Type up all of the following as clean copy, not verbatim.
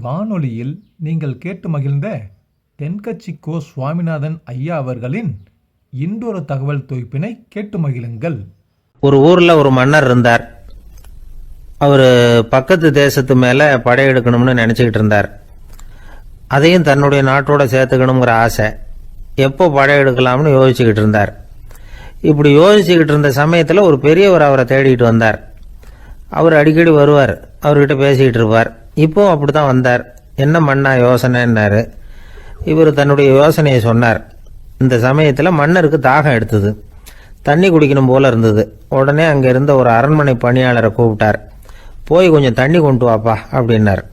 வானொலியில் நீங்கள் கேட்டு மகிழ்ந்த தென்கட்சி கோ சுவாமிநாதன் ஐயா அவர்களின் இன்றொரு தகவல் தொகுப்பினை கேட்டு மகிழுங்கள். ஒரு ஊர்ல ஒரு மன்னர் இருந்தார். அவரு பக்கத்து தேசத்து மேல படையெடுக்கணும்னு நினைச்சுக்கிட்டு இருந்தார். அதையும் தன்னுடைய நாட்டோட சேர்த்துக்கணுங்கிற ஆசை. எப்போ படையெடுக்கலாம்னு யோசிச்சுக்கிட்டு இருந்தார். இப்படி யோசிச்சுக்கிட்டு இருந்த சமயத்துல ஒரு பெரியவர் அவரை தேடிட்டு வந்தார். அவர் அடிக்கடி வருவார், அவர்கிட்ட பேசிக்கிட்டு இருப்பார். இப்போ அப்படித்தான் வந்தார். என்ன மன்னா யோசனைன்னாரு. இவர் தன்னுடைய யோசனையை சொன்னார். இந்த சமயத்துல மன்னருக்கு தாகம் எடுத்தது, தண்ணி குடிக்கணும் போல இருந்தது. உடனே அங்க இருந்த ஒரு அரண்மனை பணியாளரை கூப்பிட்டார். போய் கொஞ்சம் தண்ணி கொண்டு வாப்பா அப்படின்னார்.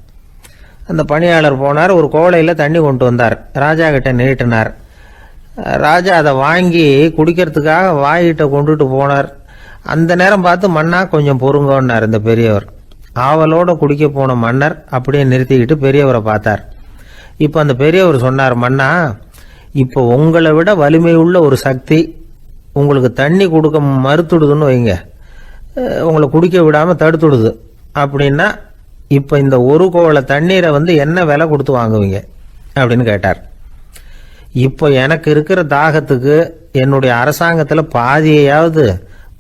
அந்த பணியாளர் போனார், ஒரு கோலையில் தண்ணி கொண்டு வந்தார். ராஜா கிட்ட நீட்டினார். ராஜா அதை வாங்கி குடிக்கிறதுக்காக வாய்கிட்ட கொண்டுட்டு போனார். அந்த நேரம் பார்த்து மன்னா கொஞ்சம் பொறுங்கன்னார் இந்த பெரியவர். ஆவலோட குடிக்க போன மன்னர் அப்படியே நிறுத்திக்கிட்டு பெரியவரை பார்த்தார். இப்போ அந்த பெரியவர் சொன்னார், மன்னா, இப்போ உங்களை விட வலிமை உள்ள ஒரு சக்தி உங்களுக்கு தண்ணி கொடுக்க மறுத்துடுதுன்னு வைங்க, உங்களை குடிக்க விடாம தடுத்துடுது அப்படின்னா, இப்போ இந்த ஒரு கோவள தண்ணீரை என்ன விலை கொடுத்து வாங்குவீங்க அப்படின்னு கேட்டார். இப்போ எனக்கு இருக்கிற தாகத்துக்கு என்னுடைய அரசாங்கத்தில் பாதியையாவது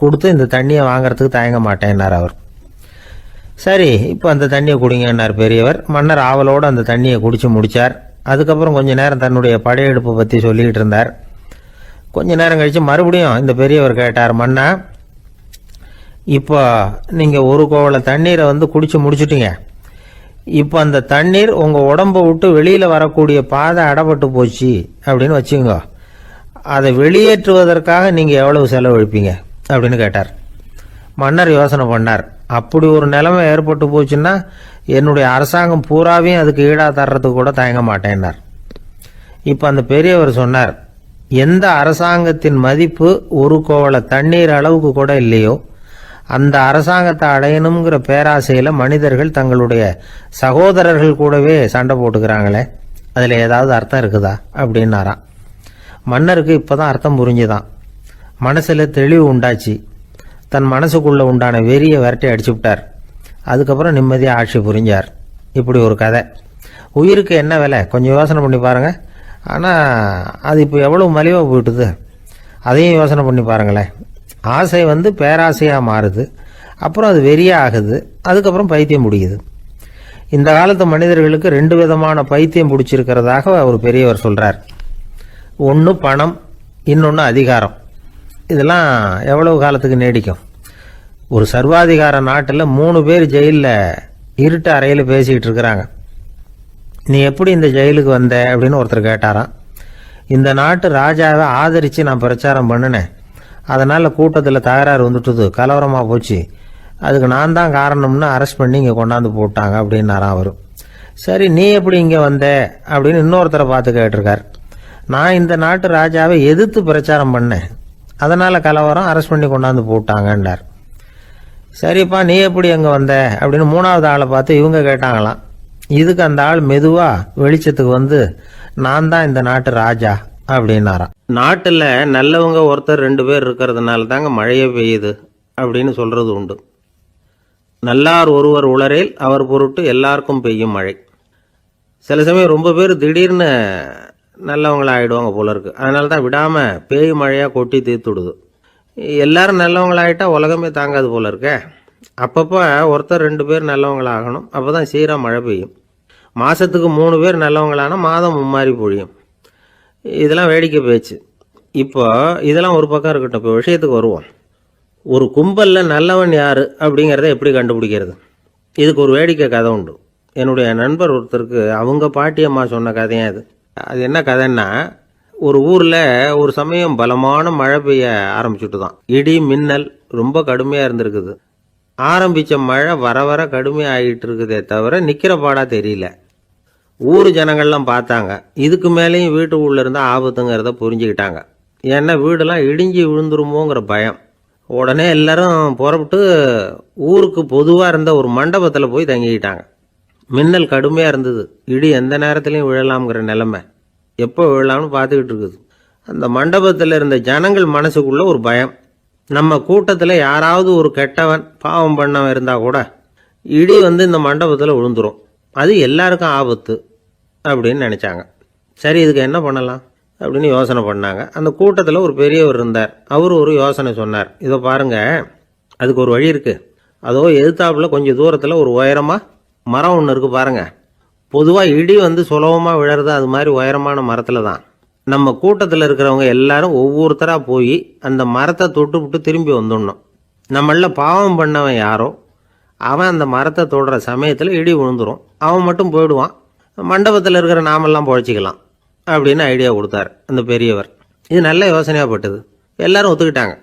கொடுத்து இந்த தண்ணியை வாங்கறதுக்கு தயங்க மாட்டேன்னார் அவர். சரி, இப்போ அந்த தண்ணியை குடிங்கன்னார் பெரியவர். மன்னர் ஆவலோடு அந்த தண்ணியை குடிச்சு முடிச்சார். அதுக்கப்புறம் கொஞ்ச நேரம் தன்னுடைய படையெடுப்பை பற்றி சொல்லிக்கிட்டு இருந்தார். கொஞ்ச நேரம் கழிச்சு மறுபடியும் இந்த பெரியவர் கேட்டார், மன்னா, இப்போ நீங்கள் ஒரு கோவள தண்ணீரை குடிச்சு முடிச்சுட்டீங்க. இப்போ அந்த தண்ணீர் உங்கள் உடம்பை விட்டு வெளியில் வரக்கூடிய பாதை அடப்பட்டு போச்சு அப்படின்னு வச்சுங்க, அதை வெளியேற்றுவதற்காக நீங்கள் எவ்வளவு செலவழிப்பீங்க அப்படின்னு கேட்டார். மன்னர் யோசனை பண்ணார். அப்படி ஒரு நிலைமை ஏற்பட்டு போச்சுன்னா என்னுடைய அரசாங்கம் பூராவையும் அதுக்கு ஈடா தர்றதுக்கு கூட தயங்க மாட்டேன்னார். இப்போ அந்த பெரியவர் சொன்னார், எந்த அரசாங்கத்தின் மதிப்பு ஒரு கோவள தண்ணீர் அளவுக்கு கூட இல்லையோ அந்த அரசாங்கத்தை அடையணுங்கிற பேராசையில மனிதர்கள் தங்களுடைய சகோதரர்கள் கூடவே சண்டை போட்டுக்கிறாங்களே, அதுல ஏதாவது அர்த்தம் இருக்குதா அப்படின்னாராம். மன்னருக்கு இப்பதான் அர்த்தம் புரிஞ்சுதான். மனசுல தெளிவு உண்டாச்சு. தன் மனசுக்குள்ள உண்டான வெறியை விரட்டி அடிச்சு விட்டார். அதுக்கப்புறம் நிம்மதியாக ஆட்சி புரிஞ்சார். இப்படி ஒரு கதை. உயிருக்கு என்ன விலை கொஞ்சம் யோசனை பண்ணி பாருங்க. ஆனால் அது இப்போ எவ்வளவு மலிவாக போயிட்டுது, அதையும் யோசனை பண்ணி பாருங்களேன். ஆசை பேராசையாக மாறுது, அப்புறம் அது வெறியா ஆகுது, அதுக்கப்புறம் பைத்தியம் பிடிக்குது. இந்த காலத்து மனிதர்களுக்கு 2 விதமான பைத்தியம் பிடிச்சிருக்கிறதாக ஒரு பெரியவர் சொல்றார். ஒன்று பணம், இன்னொன்று அதிகாரம். இதெல்லாம் எவ்வளவு காலத்துக்கு நீடிக்கும்? ஒரு சர்வாதிகார நாட்டில் 3 பேர் ஜெயிலில் இருட்டு அறையில் பேசிக்கிட்டு இருக்கிறாங்க. நீ எப்படி இந்த ஜெயிலுக்கு வந்த அப்படின்னு ஒருத்தர் கேட்டாராம். இந்த நாட்டு ராஜாவை ஆதரித்து நான் பிரச்சாரம் பண்ணினேன், அதனால் கூட்டத்தில் தகராறு வந்துட்டுது, கலவரமாக போச்சு, அதுக்கு நான் தான் காரணம்னு அரெஸ்ட் பண்ணி இங்கே கொண்டாந்து போட்டாங்க அப்படின்னாராம் அவர். சரி, நீ எப்படி இங்கே வந்த அப்படின்னு இன்னொருத்தரை பார்த்து கேட்டிருக்கார். நான் இந்த நாட்டு ராஜாவை எதிர்த்து பிரச்சாரம் பண்ணேன், அதனால கலவரம், அரெஸ்ட் பண்ணி கொண்டாந்து போட்டாங்கன்னார். சரிப்பா, நீ எப்படி அங்கே வந்த அப்படின்னு 3வது ஆளை பார்த்து இவங்க கேட்டாங்களாம். இதுக்கு அந்த ஆள் மெதுவா வெளிச்சத்துக்கு நான் தான் இந்த நாட்டு ராஜா அப்படின்னாராம். நாட்டில் நல்லவங்க ஒருத்தர் 2 பேர் இருக்கிறதுனால தாங்க மழையே பெய்யுது அப்படின்னு சொல்றது உண்டு. நல்லார் ஒருவர் உளரேல் அவர் பொருட்டு எல்லாருக்கும் பெய்யும் மழை. சில சமயம் ரொம்ப பேர் திடீர்னு நல்லவங்களாகிடுவாங்க போல இருக்கு. அதனால தான் விடாமல் பேய் மழையாக கொட்டி தீர்த்துடுது. எல்லாரும் நல்லவங்களாகிட்டா உலகமே தாங்காது போல இருக்க. அப்பப்போ ஒருத்தர் 2 பேர் நல்லவங்களாகணும், அப்போ தான் சீராக மழை பெய்யும். மாதத்துக்கு 3 பேர் நல்லவங்களானா மாதம் மும்மாரி பொழியும். இதெல்லாம் வேடிக்கை பேச்சு. இப்போ இதெல்லாம் ஒரு பக்கம் இருக்கட்டும், இப்போ விஷயத்துக்கு வருவோம். ஒரு கும்பலில் நல்லவன் யார் அப்படிங்கிறத எப்படி கண்டுபிடிக்கிறது? இதுக்கு ஒரு வேடிக்கை கதை உண்டு. என்னுடைய நண்பர் ஒருத்தருக்கு அவங்க பாட்டியம்மா சொன்ன கதையா இது. அது என்ன கதைன்னா, ஒரு ஊரில் ஒரு சமயம் பலமான மழை பெய்ய ஆரம்பிச்சுட்டு தான். இடி மின்னல் ரொம்ப கடுமையாக இருந்திருக்குது. ஆரம்பித்த மழை வர வர கடுமையாக ஆகிட்டு இருக்குதே தவிர நிற்கிற பாடாக தெரியல. ஊர் ஜனங்கள்லாம் பார்த்தாங்க. இதுக்கு மேலேயும் வீட்டுக்குள்ளே இருந்தால் ஆபத்துங்கிறத புரிஞ்சுக்கிட்டாங்க. ஏன்னா வீடெல்லாம் இடிஞ்சி விழுந்துருமோங்கிற பயம். உடனே எல்லாரும் புறப்பட்டு ஊருக்கு பொதுவாக இருந்த ஒரு மண்டபத்தில் போய் தங்கிக்கிட்டாங்க. மின்னல் கடுமையாக இருந்தது. இடி எந்த நேரத்துலையும் விழலாம்ங்கிற நிலைமை. எப்போ விழலாம்னு பார்த்துக்கிட்டு இருக்குது. அந்த மண்டபத்தில் இருந்த ஜனங்கள் மனசுக்குள்ள ஒரு பயம். நம்ம கூட்டத்தில் யாராவது ஒரு கெட்டவன் பாவம் பண்ணவன் இருந்தால் கூட இடி இந்த மண்டபத்தில் விழுந்துரும். அது எல்லாருக்கும் ஆபத்து அப்படின்னு நினச்சாங்க. சரி, இதுக்கு என்ன பண்ணலாம் அப்படின்னு யோசனை பண்ணாங்க. அந்த கூட்டத்தில் ஒரு பெரியவர் இருந்தார். அவர் ஒரு யோசனை சொன்னார். இதை பாருங்க, அதுக்கு ஒரு வழி இருக்குது. அதோ எதிர்த்தாப்புல கொஞ்சம் தூரத்தில் ஒரு உயரமாக மரம் ஒன்று இருக்குது பாருங்கள். பொதுவாக இடி சுலபமாக விழறது அது மாதிரி உயரமான மரத்தில் தான். நம்ம கூட்டத்தில் இருக்கிறவங்க எல்லாரும் ஒவ்வொருத்தராக போய் அந்த மரத்தை தொட்டு விட்டு திரும்பி வந்துடணும். நம்மள பாவம் பண்ணவன் யாரோ அவன் அந்த மரத்தை தொடுற சமயத்தில் இடி விழுந்துடும். அவன் மட்டும் போயிடுவான். மண்டபத்தில் இருக்கிற நாமெல்லாம் பொழைச்சிக்கலாம் அப்படின்னு ஐடியா கொடுத்தார் அந்த பெரியவர். இது நல்ல யோசனையாக பட்டது. எல்லாரும் ஒத்துக்கிட்டாங்க.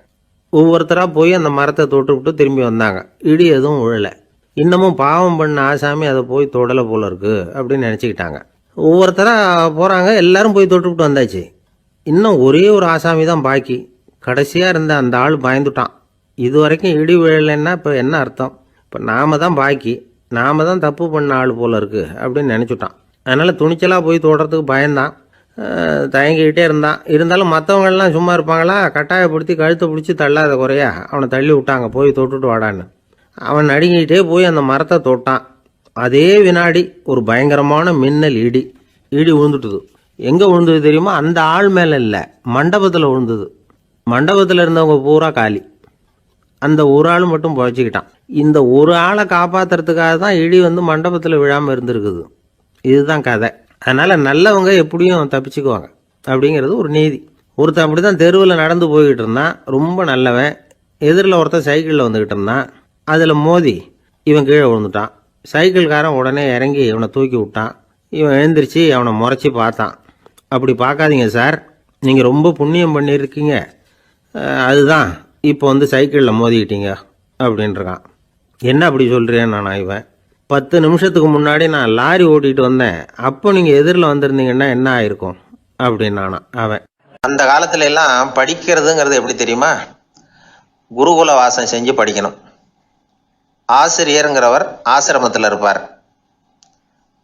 ஒவ்வொருத்தராக போய் அந்த மரத்தை தொட்டு விட்டு திரும்பி வந்தாங்க. இடி எதுவும் விழலை. இன்னமும் பாவம் பண்ண ஆசாமி அதை போய் தொடலை போல இருக்கு அப்படின்னு நினச்சிக்கிட்டாங்க. ஒவ்வொருத்தராக போகிறாங்க. எல்லாரும் போய் தொட்டுவிட்டு வந்தாச்சு. இன்னும் ஒரே ஒரு ஆசாமி தான் பாக்கி. கடைசியாக இருந்த அந்த ஆள் பயந்துட்டான். இது வரைக்கும் இடி விழலைன்னா இப்போ என்ன அர்த்தம்? இப்போ நாம தான் பாக்கி, நாம தான் தப்பு பண்ண ஆள் போல இருக்கு அப்படின்னு நினச்சிட்டான். அதனால் துணிச்சலாக போய் தொடுறதுக்கு பயந்தான். தயங்கிக்கிட்டே இருந்தான். இருந்தாலும் மற்றவங்கள்லாம் சும்மா இருப்பாங்களா? கட்டாயப்படுத்தி கழுத்தை பிடிச்சி தள்ளாத குறையா அவனை தள்ளி விட்டாங்க. போய் தொட்டுட்டு வாடான்னு. அவன் நடுங்கிட்டே போய் அந்த மரத்தை தொட்டான். அதே வினாடி ஒரு பயங்கரமான மின்னல் இடி விழுந்துட்டுது. எங்கே விழுந்தது தெரியுமா? அந்த ஆள் மேலே இல்லை, மண்டபத்தில் விழுந்தது. மண்டபத்தில் இருந்தவங்க பூரா காலி. அந்த ஒரு ஆள் மட்டும் பொழைச்சிக்கிட்டான். இந்த ஒரு ஆளை காப்பாற்றுறதுக்காக தான் இடி மண்டபத்தில் விழாமல் இருந்திருக்குது. இதுதான் கதை. அதனால் நல்லவங்க எப்படியும் தப்பிச்சுக்குவாங்க அப்படிங்கிறது ஒரு நீதி. ஒருத்தன் அப்படி தான் தெருவில் நடந்து போய்கிட்டு இருந்தான். ரொம்ப நல்லவன். எதிரில் ஒருத்தன் சைக்கிளில் வந்துக்கிட்டு இருந்தான். அதில் மோதி இவன் கீழே விழுந்துட்டான். சைக்கிள்காரன் உடனே இறங்கி இவனை தூக்கி விட்டான். இவன் எழுந்திரிச்சு அவனை முறைச்சி பார்த்தான். அப்படி பார்க்காதீங்க சார், நீங்கள் ரொம்ப புண்ணியம் பண்ணியிருக்கீங்க, அதுதான் இப்போ சைக்கிளில் மோதிக்கிட்டீங்க அப்படின்றான். என்ன அப்படி சொல்கிறேன் நானா? இவன் 10 நிமிஷத்துக்கு முன்னாடி நான் லாரி ஓட்டிகிட்டு வந்தேன், அப்போ நீங்கள் எதிரில் வந்திருந்தீங்கன்னா என்ன ஆயிருக்கும் அப்படின்னானா அவன். அந்த காலத்துல எல்லாம் படிக்கிறதுங்கிறது எப்படி தெரியுமா? குருகுல வாசம் செஞ்சு படிக்கணும். ஆசிரியருங்கிறவர் ஆசிரமத்தில் இருப்பார்.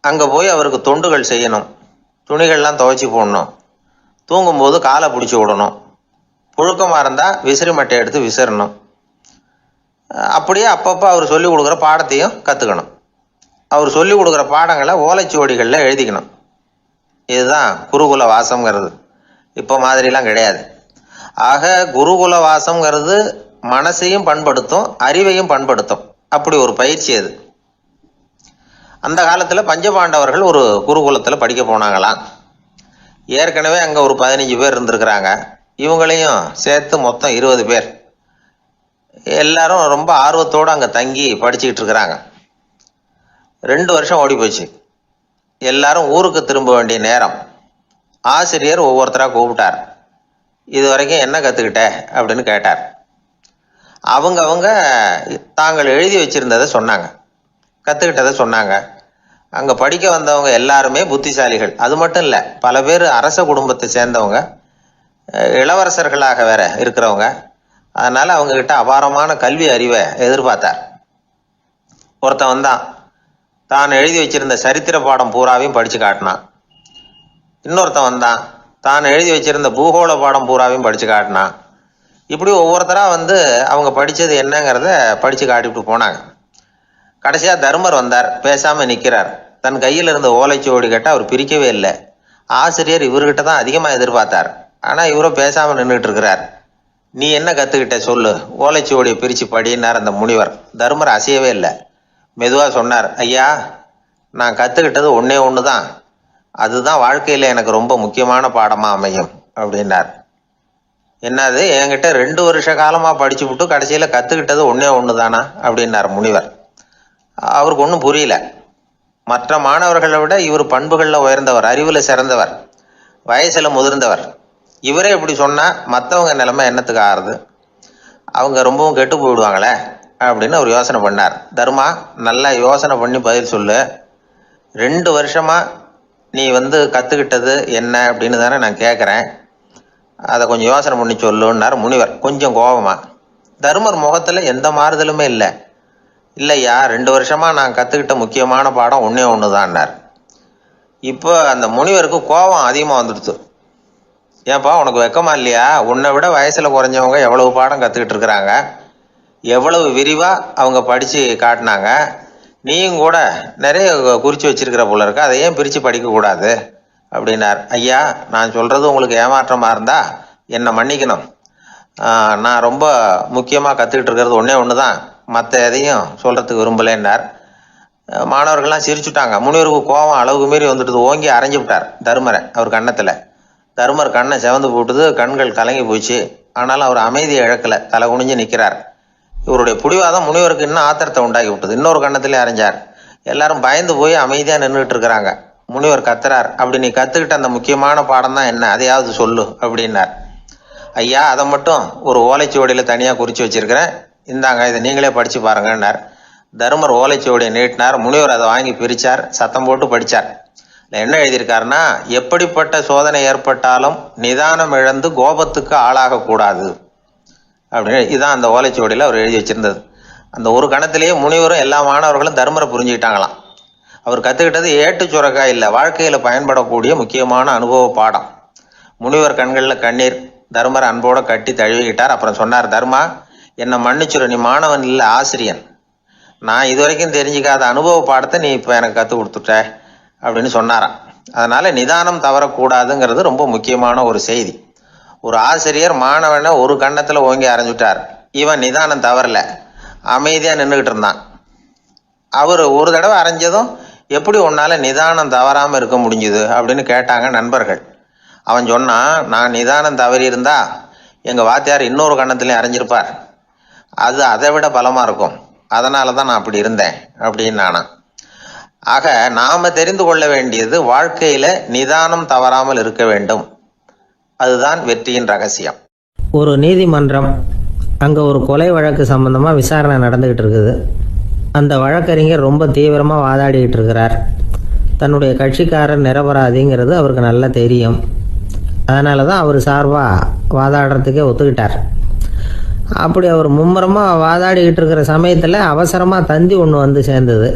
அங்கே போய் அவருக்கு தொண்டுகள் செய்யணும். துணிகள்லாம் துவைச்சி போடணும். தூங்கும்போது காலை பிடிச்சி விடணும். புழுக்கமாக இருந்தால் விசிறி மட்டை எடுத்து விசிறணும். அப்படியே அப்பப்போ அவர் சொல்லிக் கொடுக்குற பாடத்தையும் கற்றுக்கணும். அவர் சொல்லிக் கொடுக்குற பாடங்களை ஓலைச்சுவடிகளில் எழுதிக்கணும். இதுதான் குருகுல வாசம்ங்கிறது. இப்போ மாதிரிலாம் கிடையாது. ஆக குருகுல வாசம்ங்கிறது மனசையும் பண்படுத்தும், அறிவையும் பண்படுத்தும். அப்படி ஒரு பயிற்சி அது. அந்த காலத்தில் பஞ்சபாண்டவர்கள் ஒரு குருகுலத்தில் படிக்க போனாங்களாம். ஏற்கனவே அங்கே ஒரு 15 பேர் இருந்திருக்கிறாங்க. இவங்களையும் சேர்த்து மொத்தம் 20 பேர். எல்லாரும் ரொம்ப ஆர்வத்தோடு அங்கே தங்கி படிச்சுக்கிட்டு இருக்கிறாங்க. 2 வருஷம் ஓடி போச்சு. எல்லாரும் ஊருக்கு திரும்ப வேண்டிய நேரம். ஆசிரியர் ஒவ்வொருத்தராக கூப்பிட்டார். இது வரைக்கும் என்ன கற்றுக்கிட்ட அப்படின்னு கேட்டார். அவங்க தாங்கள் எழுதி வச்சிருந்ததை சொன்னாங்க, கற்றுக்கிட்டதை சொன்னாங்க. அங்கே படிக்க வந்தவங்க எல்லாருமே புத்திசாலிகள். அது மட்டும் இல்லை, பல பேர் அரச குடும்பத்தை சேர்ந்தவங்க, இளவரசர்களாக வேற இருக்கிறவங்க. அதனால் அவங்கக்கிட்ட அபாரமான கல்வி அறிவை எதிர்பார்த்தார். ஒருத்தன் வந்தான். தான் எழுதி வச்சிருந்த சரித்திர பாடம் பூராவையும் படித்து காட்டினான். இன்னொருத்தன் வந்தான். தான் எழுதி வச்சிருந்த பூகோள பாடம் பூராவையும் படித்து காட்டினான். இப்படி ஒவ்வொருத்தராக அவங்க படித்தது என்னங்கிறத படித்து காட்டிவிட்டு போனாங்க. கடைசியாக தர்மர் வந்தார். பேசாமல் நிற்கிறார். தன் கையில் இருந்த ஓலைச்சுவடி கேட்டால் அவர் பிரிக்கவே இல்லை. ஆசிரியர் இவர்கிட்ட தான் அதிகமாக எதிர்பார்த்தார். ஆனால் இவரும் பேசாமல் நின்றுட்டு இருக்கிறார். நீ என்ன கற்றுக்கிட்ட சொல்லு, ஓலைச்சுவடியை பிரித்து படினார் அந்த முனிவர். தர்மர் அசையவே இல்லை. மெதுவாக சொன்னார், ஐயா, நான் கற்றுக்கிட்டது ஒன்று தான். அதுதான் வாழ்க்கையில் எனக்கு ரொம்ப முக்கியமான பாடமாக அமையும் அப்படின்னார். என்னது, என்கிட்ட 2 வருஷ காலமாக படிச்சு விட்டு கடைசியில் கற்றுக்கிட்டது ஒன்று தானா அப்படின்னார் முனிவர். அவருக்கு ஒன்றும் புரியல. மற்ற மாணவர்களை விட இவர் பண்புகளில் உயர்ந்தவர், அறிவில் சிறந்தவர், வயசில் முதிர்ந்தவர். இவரே இப்படி சொன்னால் மற்றவங்க நிலைமை என்னத்துக்கு ஆறுது? அவங்க ரொம்பவும் கெட்டு போயிடுவாங்களே அப்படின்னு அவர் யோசனை பண்ணார். தர்மா, நல்லா யோசனை பண்ணி பதில் சொல்லு. 2 வருஷமாக நீ கற்றுக்கிட்டது என்ன அப்படின்னு தானே நான் கேட்குறேன். அதை கொஞ்சம் யோசனை பண்ணி சொல்லுன்னார் முனிவர் கொஞ்சம் கோபமாக. தர்மர் முகத்தில் எந்த மாறுதலுமே இல்லை. இல்லையா, 2 வருஷமாக நான் கற்றுக்கிட்ட முக்கியமான பாடம் ஒன்று தான்னார். இப்போ அந்த முனிவருக்கு கோபம் அதிகமாக வந்துடுச்சு. ஏன்பா, உனக்கு வெக்கமா இல்லையா? உன்னை விட வயசில் குறைஞ்சவங்க எவ்வளவு பாடம் கற்றுக்கிட்டு இருக்கிறாங்க, எவ்வளவு விரிவாக அவங்க படித்து காட்டினாங்க. நீயும் கூட நிறைய குறித்து வச்சிருக்கிற போல இருக்க, அதை ஏன் பிரித்து படிக்கக்கூடாது அப்படின்னார். ஐயா, நான் சொல்கிறது உங்களுக்கு ஏமாற்றமாக இருந்தால் என்னை மன்னிக்கணும். நான் ரொம்ப முக்கியமாக கற்றுக்கிட்டு இருக்கிறது ஒன்று தான், மற்ற எதையும் சொல்கிறதுக்கு விரும்பலைன்னார். மாணவர்கள்லாம் சிரிச்சுட்டாங்க. முனிவருக்கு கோபம் அளவுக்கு மீறி வந்துட்டு ஓங்கி அரைஞ்சு விட்டார் தருமரை அவர் கன்னத்தில். தருமர் கண்ணை செவந்து போட்டுது, கண்கள் கலங்கி போச்சு. ஆனாலும் அவர் அமைதியை இழக்கலை, தலை குனிஞ்சு நிற்கிறார். இவருடைய பிடிவாதம் முனிவருக்கு இன்னும் ஆத்திரத்தை உண்டாக்கி விட்டது. இன்னொரு கன்னத்திலே அரைஞ்சார். எல்லாரும் பயந்து போய் அமைதியாக நின்றுட்டு இருக்கிறாங்க. முனிவர் கத்துறார், அப்படி நீ கற்றுக்கிட்ட அந்த முக்கியமான பாடம் தான் என்ன, அதையாவது சொல்லு அப்படின்னார். ஐயா, அதை மட்டும் ஒரு ஓலைச்சுவடியில் தனியாக குறித்து வச்சிருக்கிறேன், இந்தாங்க, இதை நீங்களே படித்து பாருங்கன்னார். தருமர் ஓலைச்சுவடியை நீட்டினார். முனிவர் அதை வாங்கி பிரித்தார், சத்தம் போட்டு படித்தார். என்ன எழுதியிருக்காருன்னா, எப்படிப்பட்ட சோதனை ஏற்பட்டாலும் நிதானம் இழந்து கோபத்துக்கு ஆளாகக்கூடாது அப்படின்னு. இதுதான் அந்த ஓலைச்சுவடியில் அவர் எழுதி வச்சிருந்தது. அந்த ஒரு கணத்திலேயே முனிவரும் எல்லா மாணவர்களும் தர்மரை புரிஞ்சுக்கிட்டாங்களாம். அவர் கற்றுக்கிட்டது ஏட்டு சுரக்காய் இல்லை, வாழ்க்கையில் பயன்படக்கூடிய முக்கியமான அனுபவ பாடம். முனிவர் கண்களில் கண்ணீர். தர்மரை அன்போடு கட்டி தழுவிக்கிட்டார். அப்புறம் சொன்னார், தர்மா, என்னை மன்னிச்சுரு, நீ மாணவன் இல்லை, ஆசிரியன். நான் இதுவரைக்கும் தெரிஞ்சிக்காத அனுபவ பாடத்தை நீ இப்போ எனக்கு கற்றுக் கொடுத்துட்ட அப்படின்னு சொன்னாராம். அதனால் நிதானம் தவறக்கூடாதுங்கிறது ரொம்ப முக்கியமான ஒரு செய்தி. ஒரு ஆசிரியர் மாணவனை ஒரு கன்னத்தில் ஓங்கி அரைஞ்சுட்டார். இவன் நிதானம் தவறல, அமைதியாக நின்றுக்கிட்டு இருந்தான். அவர் ஒரு தடவை அரைஞ்சதும் எப்படி உன்னால் நிதானம் தவறாமல் இருக்க முடிஞ்சுது அப்படின்னு கேட்டாங்க நண்பர்கள். அவன் சொன்னான், நான் நிதானம் தவறி இருந்தா எங்கள் வாத்தியார் இன்னொரு கன்னத்துலேயும் அரைஞ்சிருப்பார், அது அதை விட பலமாக இருக்கும், அதனால தான் நான் அப்படி இருந்தேன் அப்படின்னு நானான். ஆக நாம் தெரிந்து கொள்ள வேண்டியது, வாழ்க்கையில் நிதானம் தவறாமல் இருக்க வேண்டும். அதுதான் வெற்றியின் ரகசியம். ஒரு நீதிமன்றம், அங்கே ஒரு கொலை வழக்கு சம்பந்தமாக விசாரணை நடந்துக்கிட்டு இருக்குது. அந்த வழக்கறிஞர் ரொம்ப தீவிரமாக வாதாடிக்கிட்டு இருக்கிறார். தன்னுடைய கட்சிக்காரர் நிரபராதிங்கிறது அவருக்கு நல்லா தெரியும். அதனால தான் அவர் சார்பாக வாதாடுறதுக்கே ஒத்துக்கிட்டார். அப்படி அவர் மும்முரமாக வாதாடிக்கிட்டு இருக்கிற சமயத்தில் அவசரமாக தந்தி ஒன்று வந்து சேர்ந்தது.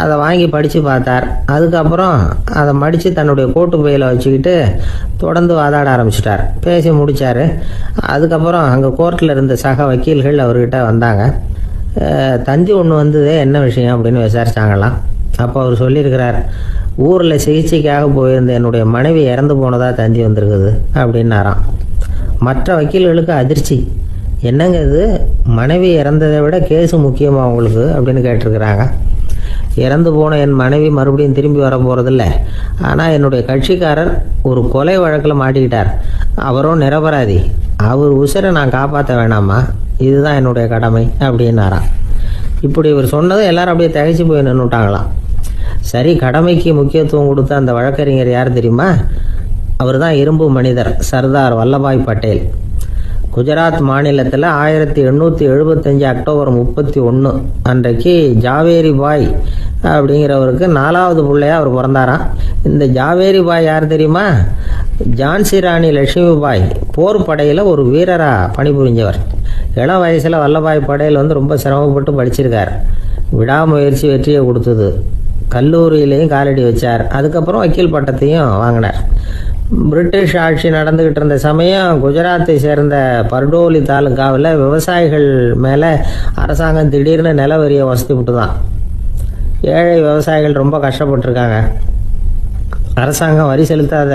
அதை வாங்கி படித்து பார்த்தார். அதுக்கப்புறம் அதை மடித்து தன்னுடைய கோட்டு பையில் வச்சுக்கிட்டு தொடர்ந்து வாதாட ஆரம்பிச்சிட்டார். பேசி முடித்தார். அதுக்கப்புறம் அங்கே கோர்ட்டில் இருந்த சக வக்கீல்கள் அவர்கிட்ட வந்தாங்க. தந்தி ஒன்று வந்ததே, என்ன விஷயம் அப்படின்னு விசாரிச்சாங்களாம். அப்போ அவர் சொல்லியிருக்கிறார், ஊரில் சிகிச்சைக்காக போயிருந்த என்னுடைய மனைவி இறந்து போனதாக தந்தி வந்திருக்குது அப்படின்னாராம். மற்ற வக்கீல்களுக்கு அதிர்ச்சி. என்னங்க இது, மனைவி இறந்ததை விட கேஸு முக்கியமாக உங்களுக்கு அப்படின்னு கேட்டிருக்கிறாங்க. இறந்து போன என் மனைவி மறுபடியும் திரும்பி வர போகிறதில்ல, ஆனால் என்னுடைய கட்சிக்காரர் ஒரு கொலை வழக்கில் மாட்டிக்கிட்டார், அவரும் நிரபராதி, அவர் உசிரை நான் காப்பாற்ற வேணாமா, இதுதான் என்னுடைய கடமை அப்படின்னாராம். இப்படி இவர் சொன்னதும் எல்லாரும் அப்படியே திகைச்சு போய் நின்றுட்டாங்களாம். சரி, கடமைக்கு முக்கியத்துவம் கொடுத்த அந்த வழக்கறிஞர் யார் தெரியுமா? அவர் தான் இரும்பு மனிதர் சர்தார் வல்லபாய் பட்டேல். குஜராத் மாநிலத்தில் 1875 அக்டோபர் 31 அன்றைக்கு ஜாவேரி பாய் அப்படிங்கிறவருக்கு 4வது பிள்ளையாக அவர் பிறந்தாராம். இந்த ஜாவேரி பாய் யார் தெரியுமா? ஜான்சி ராணி லட்சுமி பாய் போர் படையில் ஒரு வீரராக பணிபுரிஞ்சவர். இளம் வயசில் வல்லபாய் பட்டேல் ரொம்ப சிரமப்பட்டு படிச்சிருக்கார். விடாமுயற்சி வெற்றியை கொடுத்தது. கல்லூரியிலையும் காலடி வச்சார். அதுக்கப்புறம் வக்கீல் பட்டத்தையும் வாங்கினார். பிரிட்டிஷ் ஆட்சி நடந்துக்கிட்டு இருந்த சமயம் குஜராத்தை சேர்ந்த பர்டோலி தாலுக்காவில் விவசாயிகள் மேலே அரசாங்கம் திடீர்னு நில வரியை வசதி விட்டு தான். ஏழை விவசாயிகள் ரொம்ப கஷ்டப்பட்டுருக்காங்க. அரசாங்கம் வரி செலுத்தாத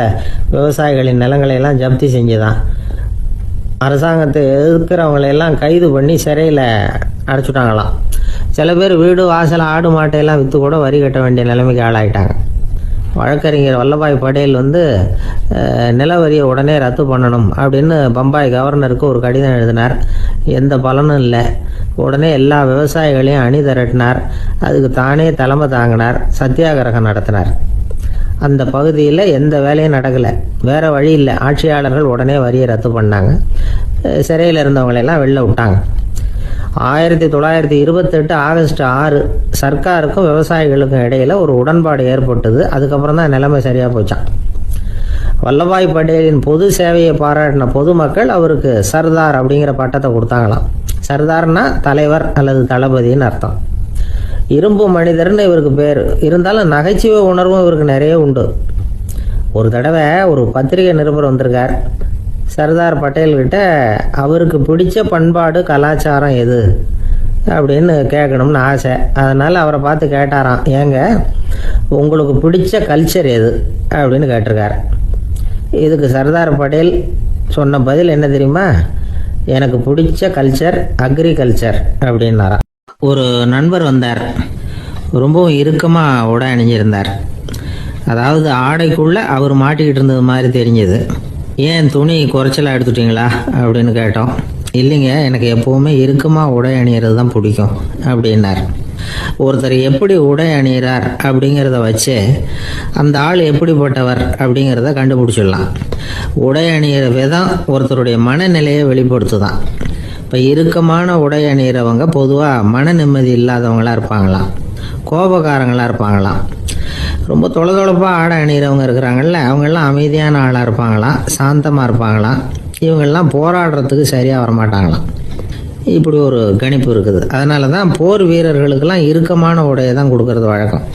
விவசாயிகளின் நிலங்களையெல்லாம் ஜப்தி செஞ்சுதான். அரசாங்கத்தை எதிர்க்கிறவங்களையெல்லாம் கைது பண்ணி சிறையில் அடைச்சுட்டாங்களாம். சில பேர் வீடு வாசல் ஆடு மாட்டையெல்லாம் விற்று கூட வரி கட்ட வேண்டிய நிலைமைக்கு ஆளாயிட்டாங்க. வழக்கறிஞர் வல்லபாய் பட்டேல் நில வரியை உடனே ரத்து பண்ணணும் அப்படின்னு பம்பாய் கவர்னருக்கு ஒரு கடிதம் எழுதினார். எந்த பலனும் இல்லை. உடனே எல்லா விவசாயிகளையும் அணி திரட்டினார். அதுக்கு தானே தலைமை தாங்கினார். சத்தியாகிரகம் நடத்தினார். அந்த பகுதியில் எந்த வேலையும் நடக்கலை. வேறு வழி இல்லை. ஆட்சியாளர்கள் உடனே வரியை ரத்து பண்ணாங்க. சிறையில் இருந்தவங்களெல்லாம் வெளில விட்டாங்க. 1928 ஆகஸ்ட் 6 சர்க்காருக்கும் விவசாயிகளுக்கும் இடையில் ஒரு உடன்பாடு ஏற்பட்டது. அதுக்கப்புறம் தான் நிலைமை சரியாக போச்சான். வல்லபாய் பட்டேலின் பொது சேவையை பாராட்டின பொதுமக்கள் அவருக்கு சர்தார் அப்படிங்கிற பட்டத்தை கொடுத்தாங்களாம். சர்தார்னா தலைவர் அல்லது தளபதின்னு அர்த்தம். இரும்பு மனிதர்னு இவருக்கு பேர். இருந்தாலும் நகைச்சுவை உணர்வும் இவருக்கு நிறைய உண்டு. ஒரு தடவை ஒரு பத்திரிகை நிருபர் வந்திருக்கார். சர்தார் பட்டேல்கிட்ட அவருக்கு பிடிச்ச பண்பாடு கலாச்சாரம் எது அப்படின்னு கேட்கணும்னு ஆசை. அதனால் அவரை பார்த்து கேட்டாராம், ஏங்க உங்களுக்கு பிடிச்ச கல்ச்சர் எது அப்படின்னு கேட்டிருக்காரு. இதுக்கு சர்தார் பட்டேல் சொன்ன பதில் என்ன தெரியுமா? எனக்கு பிடிச்ச கல்ச்சர் அக்ரிகல்ச்சர் அப்படின்னாராம். ஒரு நண்பர் வந்தார். ரொம்பவும் இறுக்கமாக உடை அணிஞ்சிருந்தார். அதாவது ஆடைக்குள்ளே அவர் மாட்டிக்கிட்டு இருந்தது மாதிரி தெரிஞ்சது. ஏன் துணி குறைச்சலாக எடுத்துட்டிங்களா அப்படின்னு கேட்டோம். இல்லைங்க, எனக்கு எப்போவுமே இறுக்கமாக உடை அணிகிறது தான் பிடிக்கும் அப்படின்னார். ஒருத்தர் எப்படி உடை அணிகிறார் அப்படிங்கிறத வச்சு அந்த ஆள் எப்படிப்பட்டவர் அப்படிங்கிறத கண்டுபிடிச்சிடலாம். உடை அணிகிற விதம் ஒருத்தருடைய மனநிலையை வெளிப்படுத்துதான். இப்போ இறுக்கமான உடை அணிகிறவங்க பொதுவாக மன நிம்மதி இல்லாதவங்களாக இருப்பாங்களாம், கோபக்காரங்களாக இருப்பாங்களாம். ரொம்ப தொலைதொலைப்பாக ஆடை அணிகிறவங்க இருக்கிறாங்கல்ல, அவங்கெல்லாம் அமைதியான ஆளாக இருப்பாங்களாம், சாந்தமாக இருப்பாங்களாம். இவங்கெல்லாம் போராடுறதுக்கு சரியாக வரமாட்டாங்களாம். இப்படி ஒரு கணிப்பு இருக்குது. அதனால தான் போர் வீரர்களுக்கெல்லாம் இறுக்கமான உடையை தான் கொடுக்கறது வழக்கம்.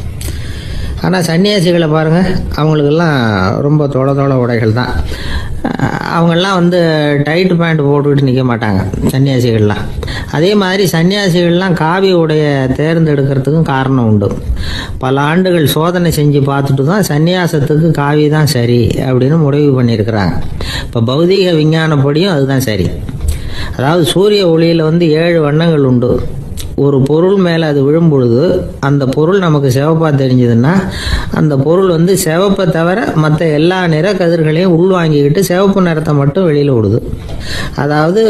ஆனால் சன்னியாசிகளை பாருங்கள், அவங்களுக்கெல்லாம் ரொம்ப தொலை உடைகள் தான். அவங்கெல்லாம் வந்து டைட் பேண்ட் போட்டுக்கிட்டு நிற்க மாட்டாங்க சன்னியாசிகள்லாம். அதே மாதிரி சன்னியாசிகள்லாம் காவி உடையை தேர்ந்தெடுக்கிறதுக்கும் காரணம் உண்டு. பல ஆண்டுகள் சோதனை செஞ்சு பார்த்துட்டு தான் சன்னியாசத்துக்கு காவி தான் சரி அப்படின்னு முடிவு பண்ணியிருக்கிறாங்க. இப்போ பௌதிக விஞ்ஞானப்படியும் அதுதான் சரி. அதாவது சூரிய ஒளியில் வந்து 7 வண்ணங்கள் உண்டு. ஒரு பொருள் மேலே அது விழும்பொழுது அந்த பொருள் நமக்கு சிவப்பாக தெரிஞ்சதுன்னா அந்த பொருள் வந்து சிவப்பை தவிர மற்ற எல்லா நிற கதிர்களையும் உள்வாங்கிக்கிட்டு சிவப்பு நிறத்தை மட்டும் வெளியில் விடுது. அதாவது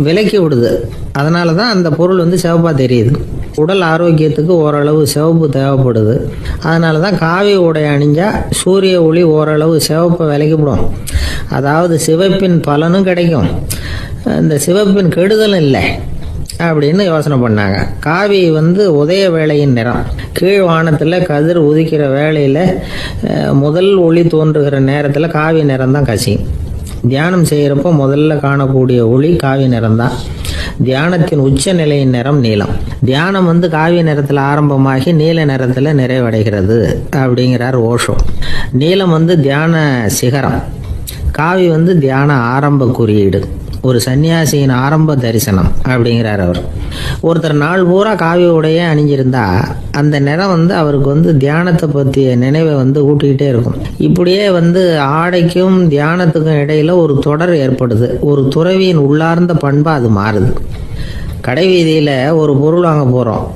விலக்கி விடுது. அதனால தான் அந்த பொருள் வந்து சிவப்பாக தெரியுது. உடல் ஆரோக்கியத்துக்கு ஓரளவு சிவப்பு தேவைப்படுது. அதனால தான் காவி உடை அணிஞ்சால் சூரிய ஒளி ஓரளவு சிவப்பை விலக்கிவிடும். அதாவது சிவப்பின் பலனும் கிடைக்கும், இந்த சிவப்பின் கெடுதலும் இல்லை அப்படின்னு யோசனை பண்ணாங்க. காவி வந்து உதய வேளையின் நிறம். கீழ் வானத்தில் கதிர் உதிக்கிற வேளையில் முதல் ஒளி தோன்றுகிற நேரத்தில் காவி நிறம் தான் கசியும். தியானம் செய்கிறப்போ முதல்ல காணக்கூடிய ஒளி காவி நிறம் தான். தியானத்தின் உச்ச நிலையின் நிறம் நீலம். தியானம் வந்து காவி நிறத்தில் ஆரம்பமாகி நீல நிறத்தில் நிறைவடைகிறது அப்படிங்கிறார் ஓஷோ. நீலம் வந்து தியான சிகரம், காவி வந்து தியான ஆரம்ப குறியீடு, ஒரு சன்னியாசியின் ஆரம்ப தரிசனம் அப்படிங்கிறார் அவர். ஒருத்தர் நாள் பூரா காவி உடையே அணிஞ்சிருந்தா அந்த நிறம் வந்து அவருக்கு வந்து தியானத்தை பற்றிய நினைவை வந்து ஊட்டிக்கிட்டே இருக்கும். இப்படியே வந்து ஆடைக்கும் தியானத்துக்கும் இடையில ஒரு தொடர் ஏற்படுது. ஒரு துறவியின் உள்ளார்ந்த பண்பாக அது மாறுது. கடை வீதியில் ஒரு பொருள் வாங்க போகிறோம்,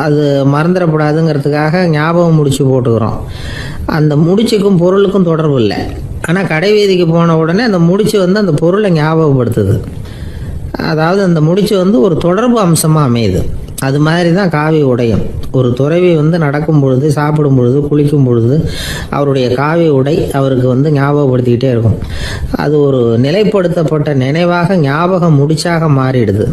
அது மறந்துடக்கூடாதுங்கிறதுக்காக ஞாபகம் முடிச்சு போட்டுக்கிறோம். அந்த முடிச்சுக்கும் பொருளுக்கும் தொடர்பு இல்லை. ஆனால் கடை வீதிக்கு போன உடனே அந்த முடிச்சு வந்து அந்த பொருளை ஞாபகப்படுத்துது. அதாவது அந்த முடிச்சு வந்து ஒரு தொடர்பு அம்சமாக அமையுது. அது மாதிரி தான் காவி உடையும். ஒரு துறவி வந்து நடக்கும் பொழுது, சாப்பிடும் பொழுது, குளிக்கும் பொழுது அவருடைய காவி உடை அவருக்கு வந்து ஞாபகப்படுத்திக்கிட்டே இருக்கும். அது ஒரு நிலைப்படுத்தப்பட்ட நினைவாக ஞாபக முடிச்சாக மாறிடுது.